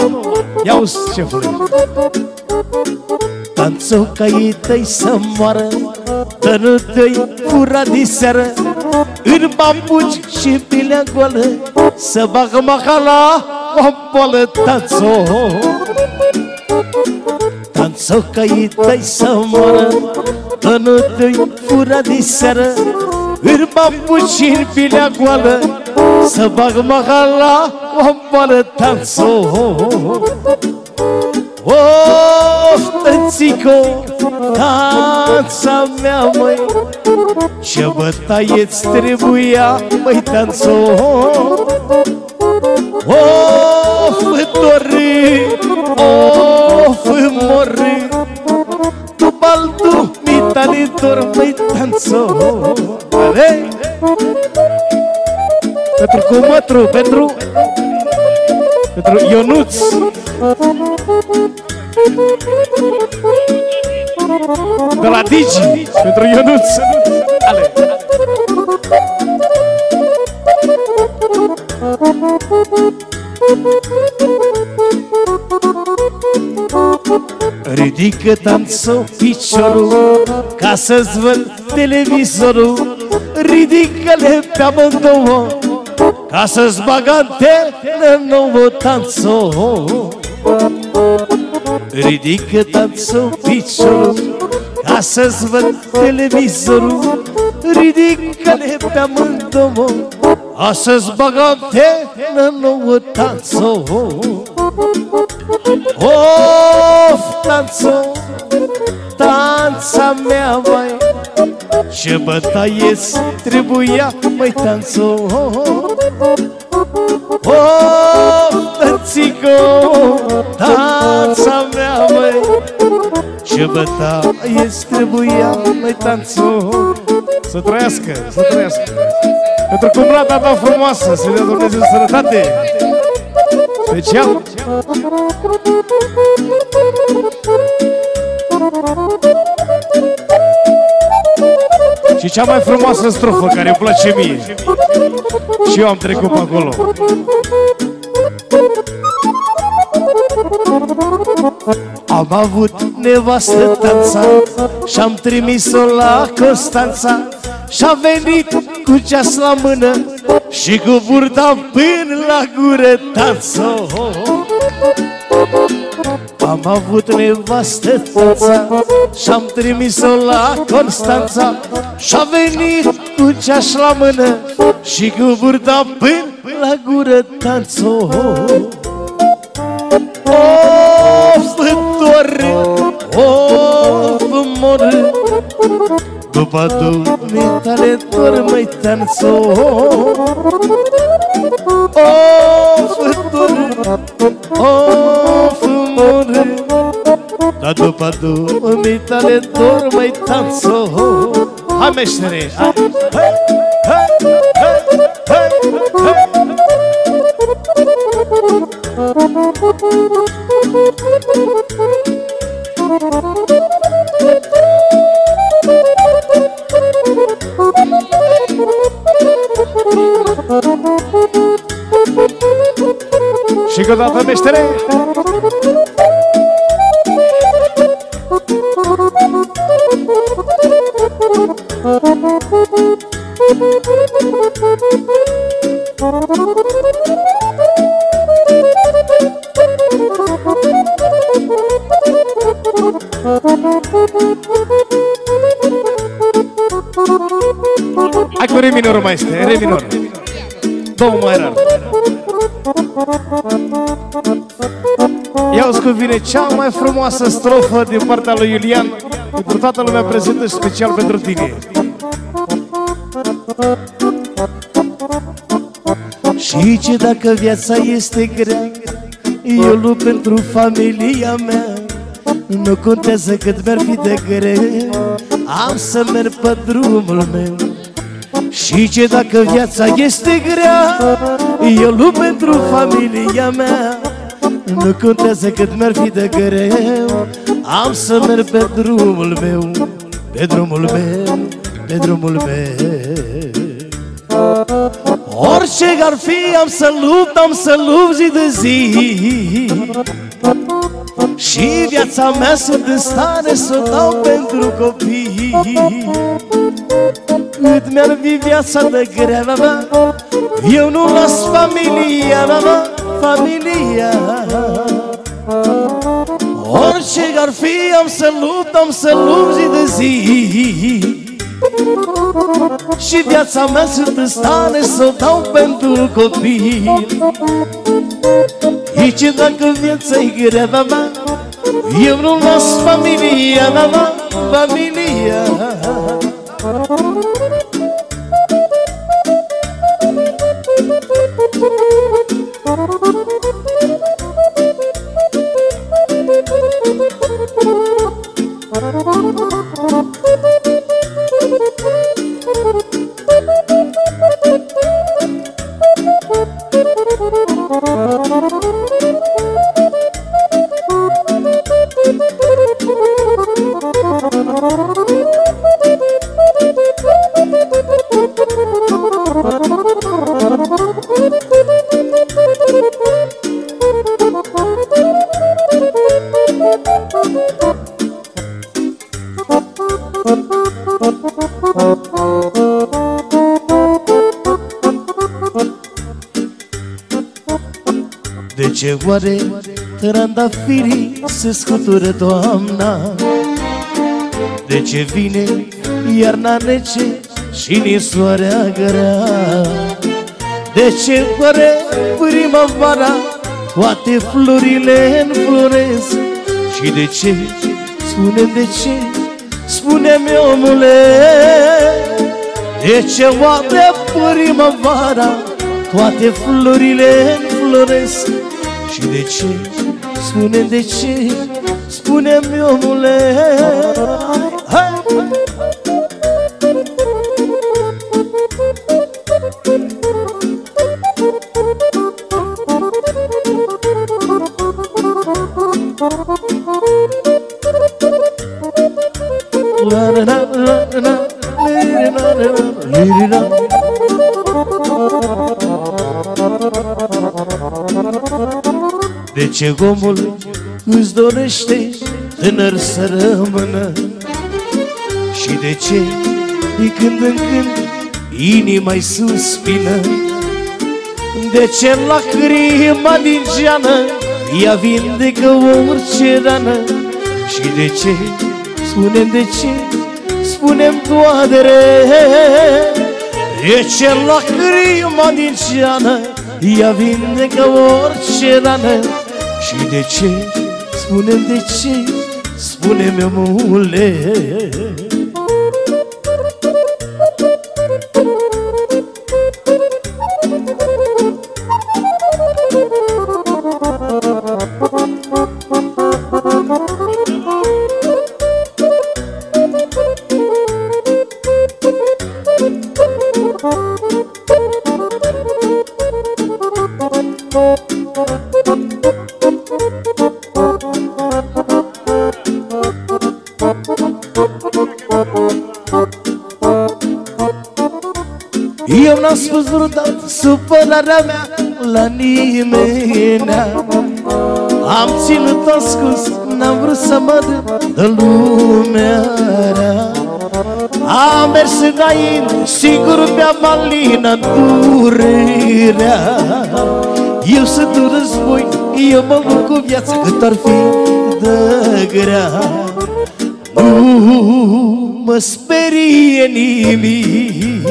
Ia-uzi, șefule.
Tanțo ca ei tăi să moară, dar nu te-i fura diseară. În bambuci și pilea goală, să bagă mahala o boală. Tanțo, tanțo ca ei tăi să moară, dar nu te-i fura diseară. În bambuci și pilea goală, să bagă mahala o boală. Tanțo, of, tățico, tanța mea, măi, ce bătaie-ți trebuia, măi, tanțo. Of, dori, of, mori, tu baldu, mitalitor, măi, tanțo. Ale? Pentru cumătru, pentru Ionuț.
De la Digi, pentru Ionuț. Ale.
Ridică, tanțo, piciorul ca să-ți văd televizorul. Ridică-le pe amândouă ca să-ți bag antenă nouă. Tanțo, ridică, tanțo, piciorul ca să-ți văd televizorul. Ridică-le pe amândouă ca să-ți bag antenă nouă. Tanțo, of, tanțo, tanța mea, mai, ce bătaie-ți trebuia, măi, tanțo. Of, tățico, tanța mea, măi, ce bătaie-ți trebuia, măi, tanțo.
Să trăiască, să trăiască. Pentru cumplata ta frumoasă, să-i dea Dumnezeu sănătate. Special. Și cea mai frumoasă strofă care îmi place mie. Și eu am trecut pe acolo.
Am avut nevastă Tanța și-am trimis-o la Constanța și-a venit cu ceas la mână și cu burta până la gură Tanță. Am avut nevastă Tanța și-am trimis-o la Constanța și-a venit cu ceas la mână și cu burta până la gură Tanță. Of, mor, după dumitale dor măi Tanță. Of, mor, dar după dumitale dor măi Tanță.
Hai, meștere! Hai! Și că dată, meștere! Hai cu re minor, maestre, re minor. Două mai rar. Ia-uzi cum vine cea mai frumoasă strofă din partea lui Iulian, pentru toată lumea prezentă și special pentru tine.
Și ce dacă viața este grea, eu lupt pentru familia mea. Nu contează cât mi-ar fi de greu, am să merg pe drumul meu. Și ce dacă viața este grea, eu lupt pentru familia mea. Nu contează cât mi-ar fi de greu, am să merg pe drumul meu, pe drumul meu, pe drumul meu. Orice ar fi, am să lupt zi de zi. Și viața mea sunt în stare să o dau pentru copii. Cât mi-ar fi viața de grea, mea, eu nu las familia mea, familia. Orice ar fi, am să lupt zi de zi. Și viața mea sunt în stare să o dau pentru copii. Nici dacă viața-i grea, mea, eu nu las familia mea, familia. De ce oare trandafirii se scutură toamna? De ce vine iarna rece și ninsoarea grea? De ce oare primăvara toate florile înfloresc? Și de ce, spune-mi de ce, spune-mi omule, de ce oare primăvara toate florile înfloresc? Și de ce, spune-mi de ce, spune-mi omule, hai, hai. De ce omul îți dorește tânăr să rămână? Și de ce de când în când inima-i suspină? De ce lacrima din geană ea vindecă orice rană? Și de ce, spune-mi de ce, spune-mi toadere, de ce lacrima din geană ea vindecă orice rană? Și de ce, spune-mi de ce, spune-mi omule. Eu n-am spus vreodată supărarea mea la nimeni. Am ținut ascuns, n-am vrut să mă dă de lumea rea. Am mers înainte, sigur mi-a malina durerea. Eu sunt un război, eu mă lupt cu viața cât ar fi de grea. Nu mă sperie nimic,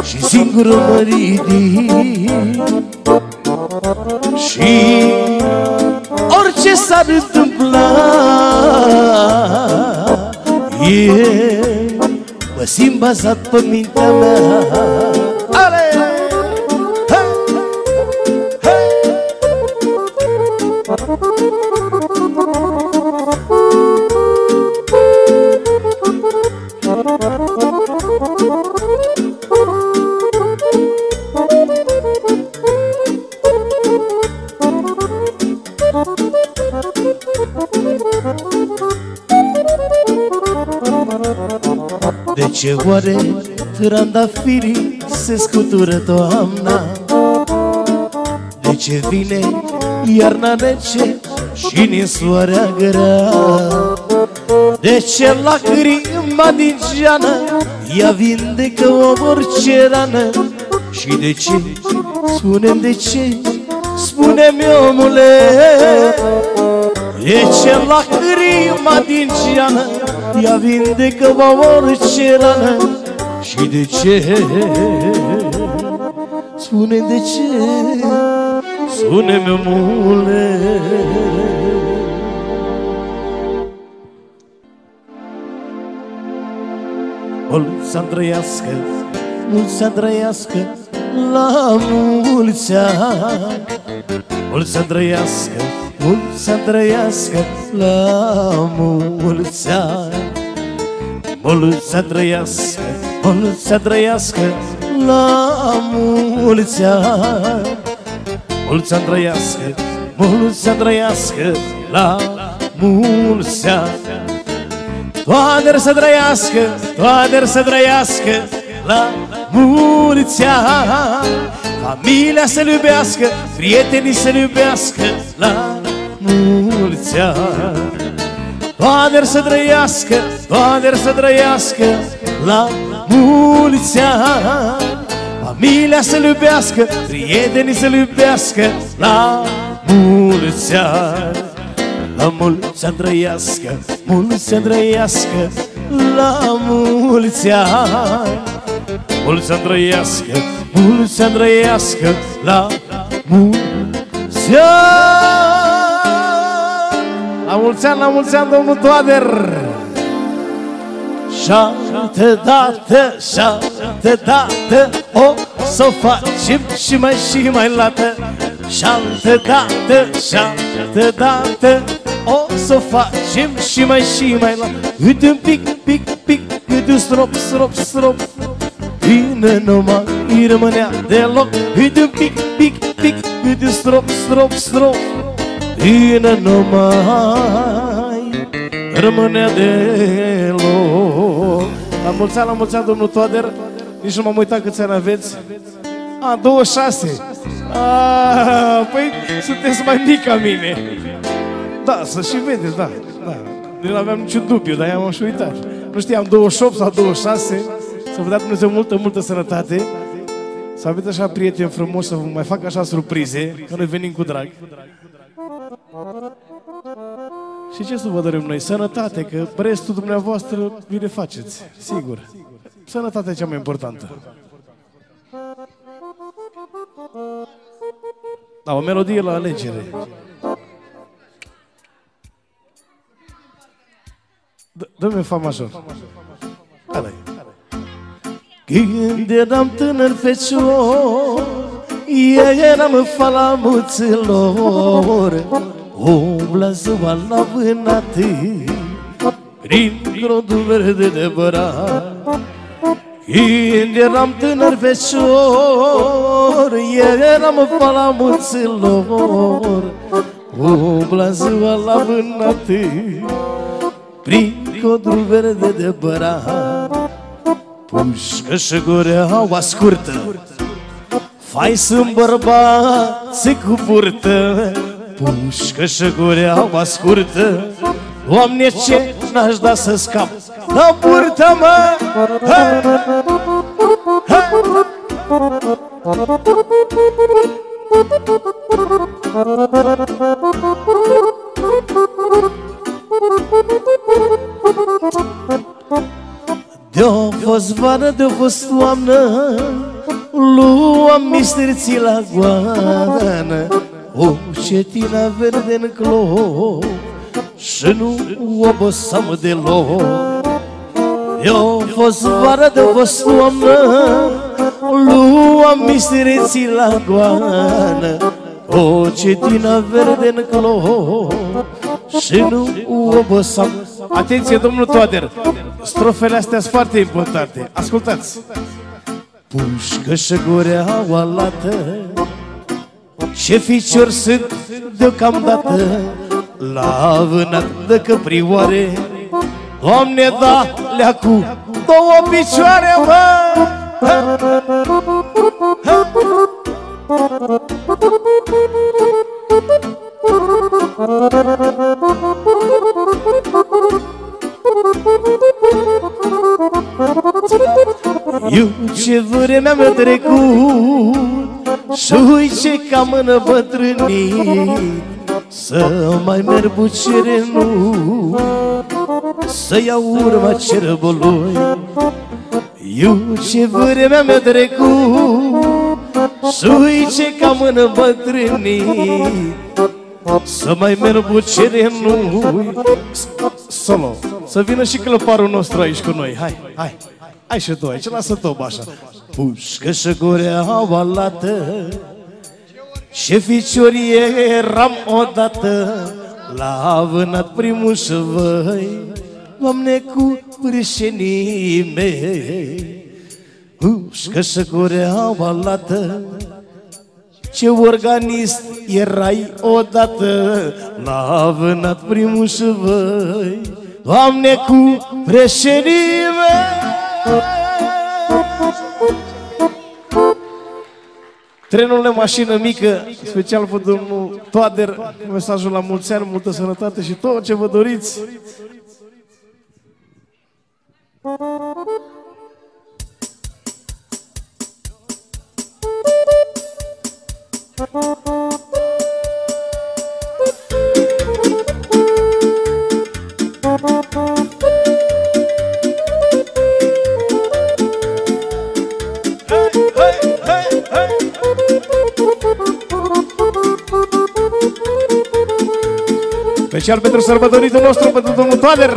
și singur mă ridic. Și orice s-ar întâmpla, eu mă simt bazat pe mintea mea. Ale! De ce oare trandafirii se scutură toamna? De ce vine iarna rece și ninsoarea grea? De ce lacrima din geană ea vindecă orice rană? Și de ce, spune-mi de ce, spune-mi omule, de ce lacrima din geană ea vindecă orice rană? Și de ce, spune-mi de ce, spune-mi omule. Mulți-ani trăiască, mulți-ani trăiască, la mulți ani. Mulți-ani trăiască, mulți-ani trăiască, la mulți ani. Mulți-ani trăiască, mulți-ani trăiască, la mulți ani. Mulți-ani trăiască, mulți-ani trăiască, la mulți ani. Toate să trăiască, toate să trăiască, la mulți ani. Familia să iubească, prietenii să iubească, la mulți ani. Toate să trăiască, toate să trăiască, la mulți ani. Familia să iubească, prietenii să iubească, la mulți ani. La mulți ani trăiască, mulți ani trăiască, la mulți ani. Mulți ani trăiască, mulți ani trăiască, la mulți ani. La mulți ani, domnul Toader. Și-altă dată, și-altă dată, o să o facem și mai lată. Și-altă dată, și-altă dată, o să o facem și mai lată. Uite un pic, uite un strop, bine nu mai rămânea deloc. Uite un pic, uite un strop, bine nu mai
rămânea deloc. La mulți ani, domnul Toader. Nici nu m-am uitat câți ani aveți. 26. Păi sunteți mai mic ca mine. Da, să și vedeți, da. Nu aveam niciun dubiu, dar i-am și uitat. Nu știam, 28 sau 26. Să vă dea Dumnezeu multă sănătate. Să aveți așa prieteni frumoși, să vă mai fac așa surprize, că noi venim cu drag. Și ce să vă dorim noi? Sănătate, că restul dumneavoastră vi le faceți, sigur. Sănătatea e cea mai importantă. Da, o melodie la alegere. Dă-mi fa major. Ăla-i. Când eram tânăr fecior, eram falamuților, umbla ziua la vânate, prin grodul verde de bărat. Când eram tânăr fecior, eram falamuților, umbla ziua la vânate, prin grodul verde de bărat. Pușcă și gureaua scurtă, fai sunt bărbații cu purtă. Pușcă și gureaua scurtă, Doamne, ce n-aș da să scap la purtă, mă! De-o fost vară, de-o fost toamnă, luam misterții la goană, o cetina verde în clop și nu obosam deloc. De-o fost vară, de-o fost toamnă, luam misterții la goană, o cetina verde în clop și nu obosam. Atenție, domnul Toader! Strofele astea sunt foarte importante. Ascultați! Pușcă și gureaua lată, ce ficiori sunt deocamdată, la vânat de căprioare, Doamne, da, lea cu două picioare, mă! Eu ce vremea mi-a trecut și uite ce cam îmbătrânit, să mai merg bucere, nu, să iau urma cerbului. Eu ce vremea mi-a trecut și uite ce cam îmbătrânit, să mai merg bucere, nu. Solo, să vină și clăparul nostru aici cu noi. Hai și tu aici, lasă toba așa. Pușcă și gureaua lată, ce ficiori eram odată, la vânat primul șăvăi, Doamne, cu prieșenii mei. Pușcă și gureaua lată, ce organist erai odată, la vânat primul șăvăi, Doamne, cu prieșenii mei. Trenul de mașină mică, special pentru domnul Toader, mesajul la mulți ani, multă sănătate și tot ce vă doriți. Special pentru sărbătoritul nostru, pentru domnul Toader.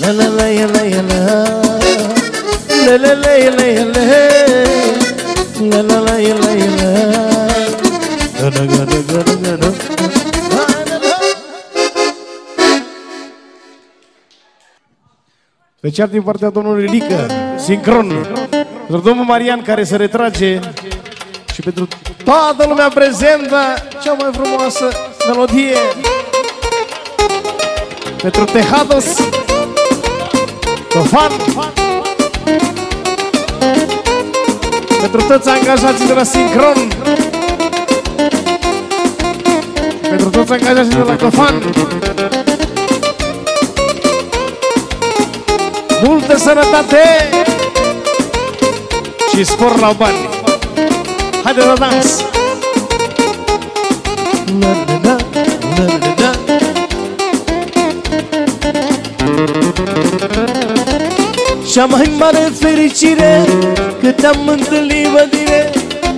la la la la la la la la la la la la Special din partea domnului Lică, sincron, pentru domnul Marian care se retrage și pentru toată lumea prezentă, cea mai frumoasă melodie pentru Tejados Tofan, pentru toți angajații de la Sincron, pentru toți angajații de la Tofan. Multă sănătate și spor la bani. Haideți la dans! Cea mai mare fericire că te-am întâlnit, mă tine,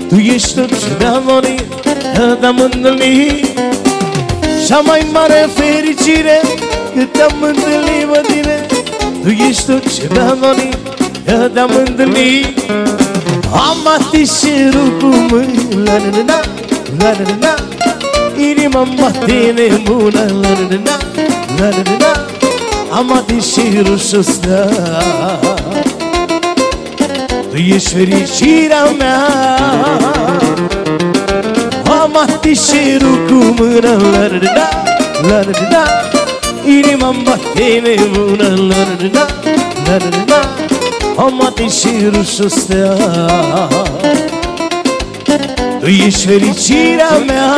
tu ești tot ce mi-am dorit, că te-am întâlnit. Cea mai mare fericire că te-am întâlnit, mă tine, tu ești tot ce mi-am dorit, că te-am întâlnit. Am atișerul cu mâini, la-na-na-na, la-na-na-na, inima-mi bate nebună, la-na-na-na, la-na-na-na. Am atișerul și-o stă, tu ești fericirea mea. Am atișerul cu mâna, la-na-na-na, la-na-na-na, inima-mi bate nebună, la-na-na-na, la-na-na-na. Am atișerul și-o stă, tu ești fericirea mea.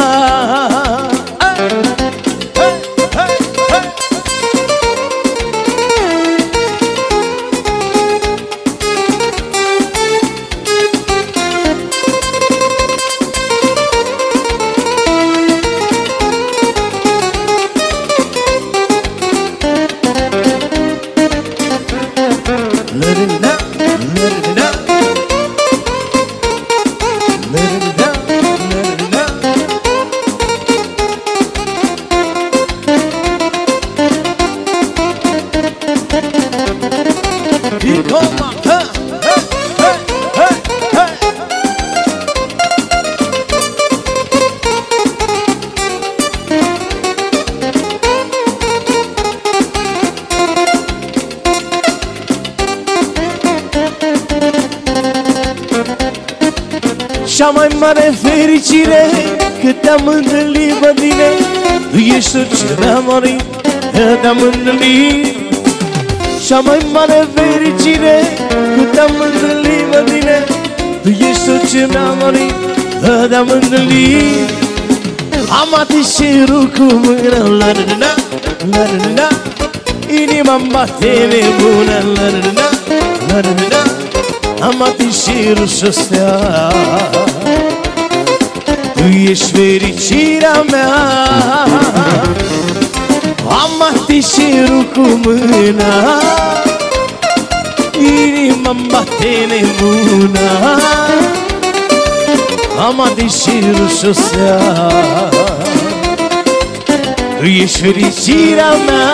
Cea mai mare fericire că te-am întâlnit, mă tine, tu ești tot ce mi-am dorit, că te-am întâlnit. Cea mai mare fericire că te-am întâlnit, mă tine, tu ești tot ce mi-am dorit, că te-am întâlnit. Am atișerul cu mâna, la-na-na-na, la-na-na-na, inima-mi bate nebună, la-na-na-na, la-na-na-na. Am atișerul și-o stea, tu ești fericirea mea. Am atișerul cu mâna, inima-mi bate nebună. Am atișerul și-o stea, tu ești fericirea mea.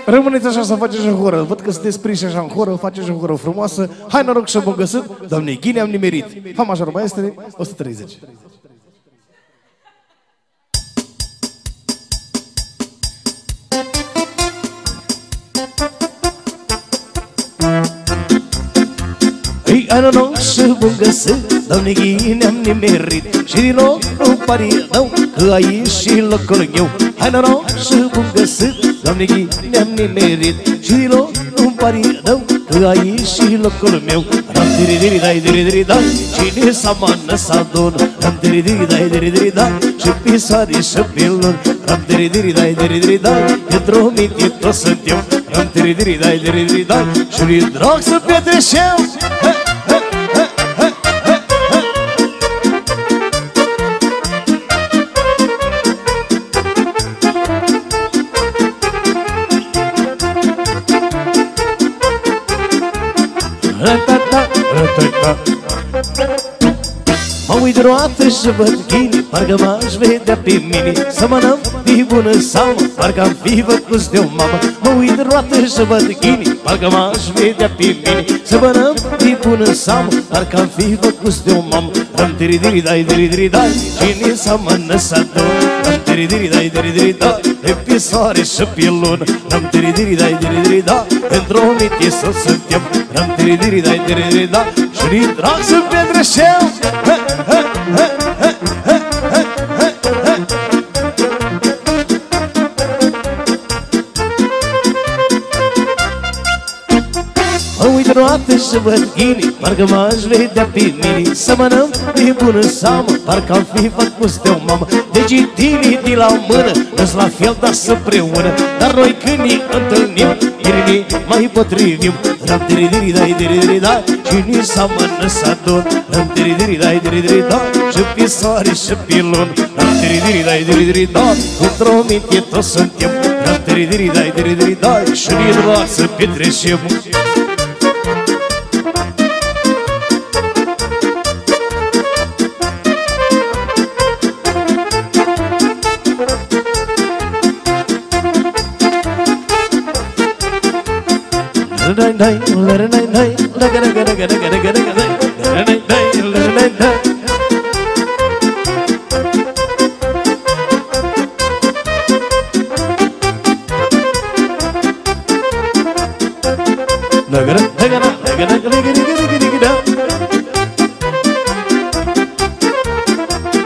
Rămâneți așa să faceți o horă. Văd că sunteți prinși așa în horă, faceți o horă frumoasă. Hai noroc și bun găsit, doamne Ghine, am nimerit. Fa major maestre, 130. Hai noroc și bun găsit, doamne Ghine, am nimerit. Și din loc nu pari rău, că aici și locul meu. Hai noroc și bun găsit, doamne Ghine, am nimerit. Și din loc nu pari rău, că aici și locul meu.
Ram-tiri-diri-dai-diri-diri-dai, cine s-amană s-adună. Ram-tiri-diri-dai-diri-diri-dai, și pe soare și pe lună. Ram-tiri-diri-dai-diri-dai-dai, într-o minte toți suntem. Ram-tiri-diri-dai-diri-dai, și-i drag să petreșem. Mă uit roată și văd ghini, parcă m-aș vedea pe mine. Să mănăm de bună seamă, parcă-am fi făcuți de o mamă. Mă uit roată și văd ghini, parcă m-aș vedea pe mine. Să mănăm de bună seamă, parcă-am fi făcuți de o mamă. Ram-tiri-diri-dai-diri-diri-dai, cine s-amănă s-adună. Ram-tiri-diri-dai-diri-diri-dai, de pe soare și pe lună. Ram-tiri-diri-dai-diri-diri-dai, într-o minte să suntem. Ram-tiri-diri-dai-diri-diri-dai, și-i drag să petreșem. Mă uit roată și văd ghini, parcă m-aș vedea pe mine. Să mănăm de bună seamă, parcă-am fi făcuți de o mamă. Degetile de la mână, îs la fel, dar să-mpreună. Dar noi când ne întâlnim, ne mai potrivim. Ram-tiri-diri-dai-diri-diri-dai, cine s-amănă s-adună. Ram-tiri-diri-dai-diri-diri-dai, și pe soare și pe lună. Ram-tiri-diri-dai-diri-diri-dai, într-o minte toți suntem. Ram-tiri-diri-dai-diri-diri-dai, și-i drag să petreșem.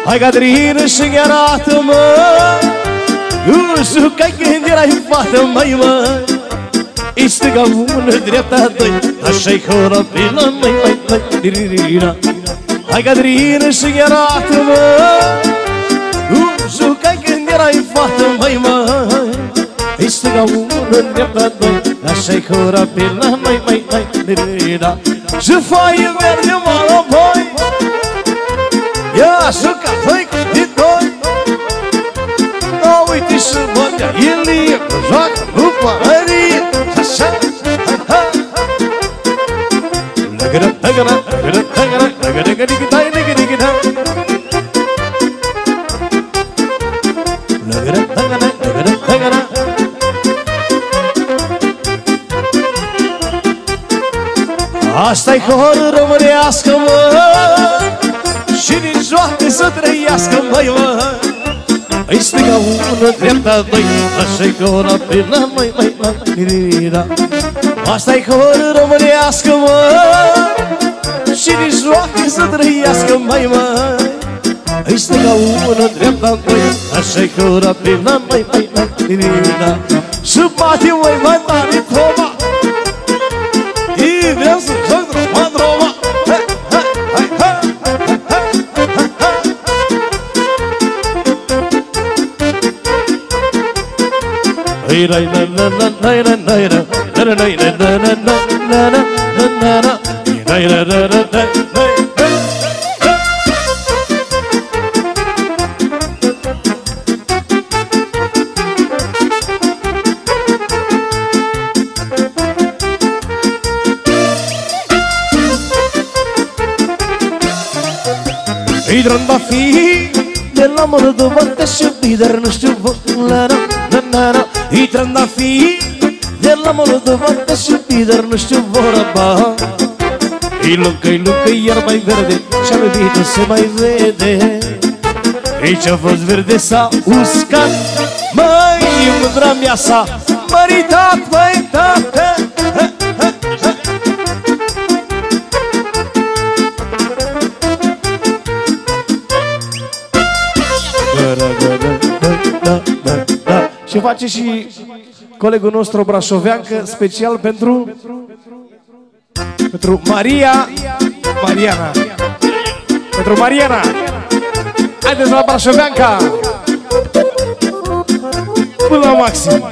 Hai Catrină și arată-mă, nu știu că când erai fată, măi, măi. E stânga ună, dreapta doi, așa-i corabila, măi, măi, măi, diririna. Hai Catrină și arată-mă, nu știu că când erai fată, măi, măi. E stânga ună, dreapta doi, așa-i corabila, măi, măi, măi, diririna. Și foaie verde, mă, boi, ia juca, voi cu doi. Da, uite și bătea Ilie, că joacă nu părărie. Așa, ha, ha. Lăgără, lăgără, lăgără, lăgără, lăgără, lăgără, lăgără, lăgără, lăgără, lăgără. Asta-i horă românească, mă, și din joacă să trăiască, măi, mă. Îi stânga ună, dreapta doi, așa-i corabila, măi, măi, măi, dirira. Asta-i horă românească, mă, și din joacă să trăiască, măi, măi. Îi stânga ună, dreapta doi, așa-i corabila, măi, măi, măi, dirira. Și bate, măi, mai tare troma, și vreau să joc troma, troma. Îi trandafiri de la Moldova și dar nu știu îi trandafiri de la Moldova și dar nu știu vorba. Îi luncă, iar mai verde și-a iubit nu se mai vede. Ei ce-a fost verde s-a uscat, măi, mândra mea s-a măritat, măi, tată. Și face și colegul nostru brașoveancă, special pentru Pentru Mariana. Pentru Mariana. Haideți la Brașoveanca. Până la maxim.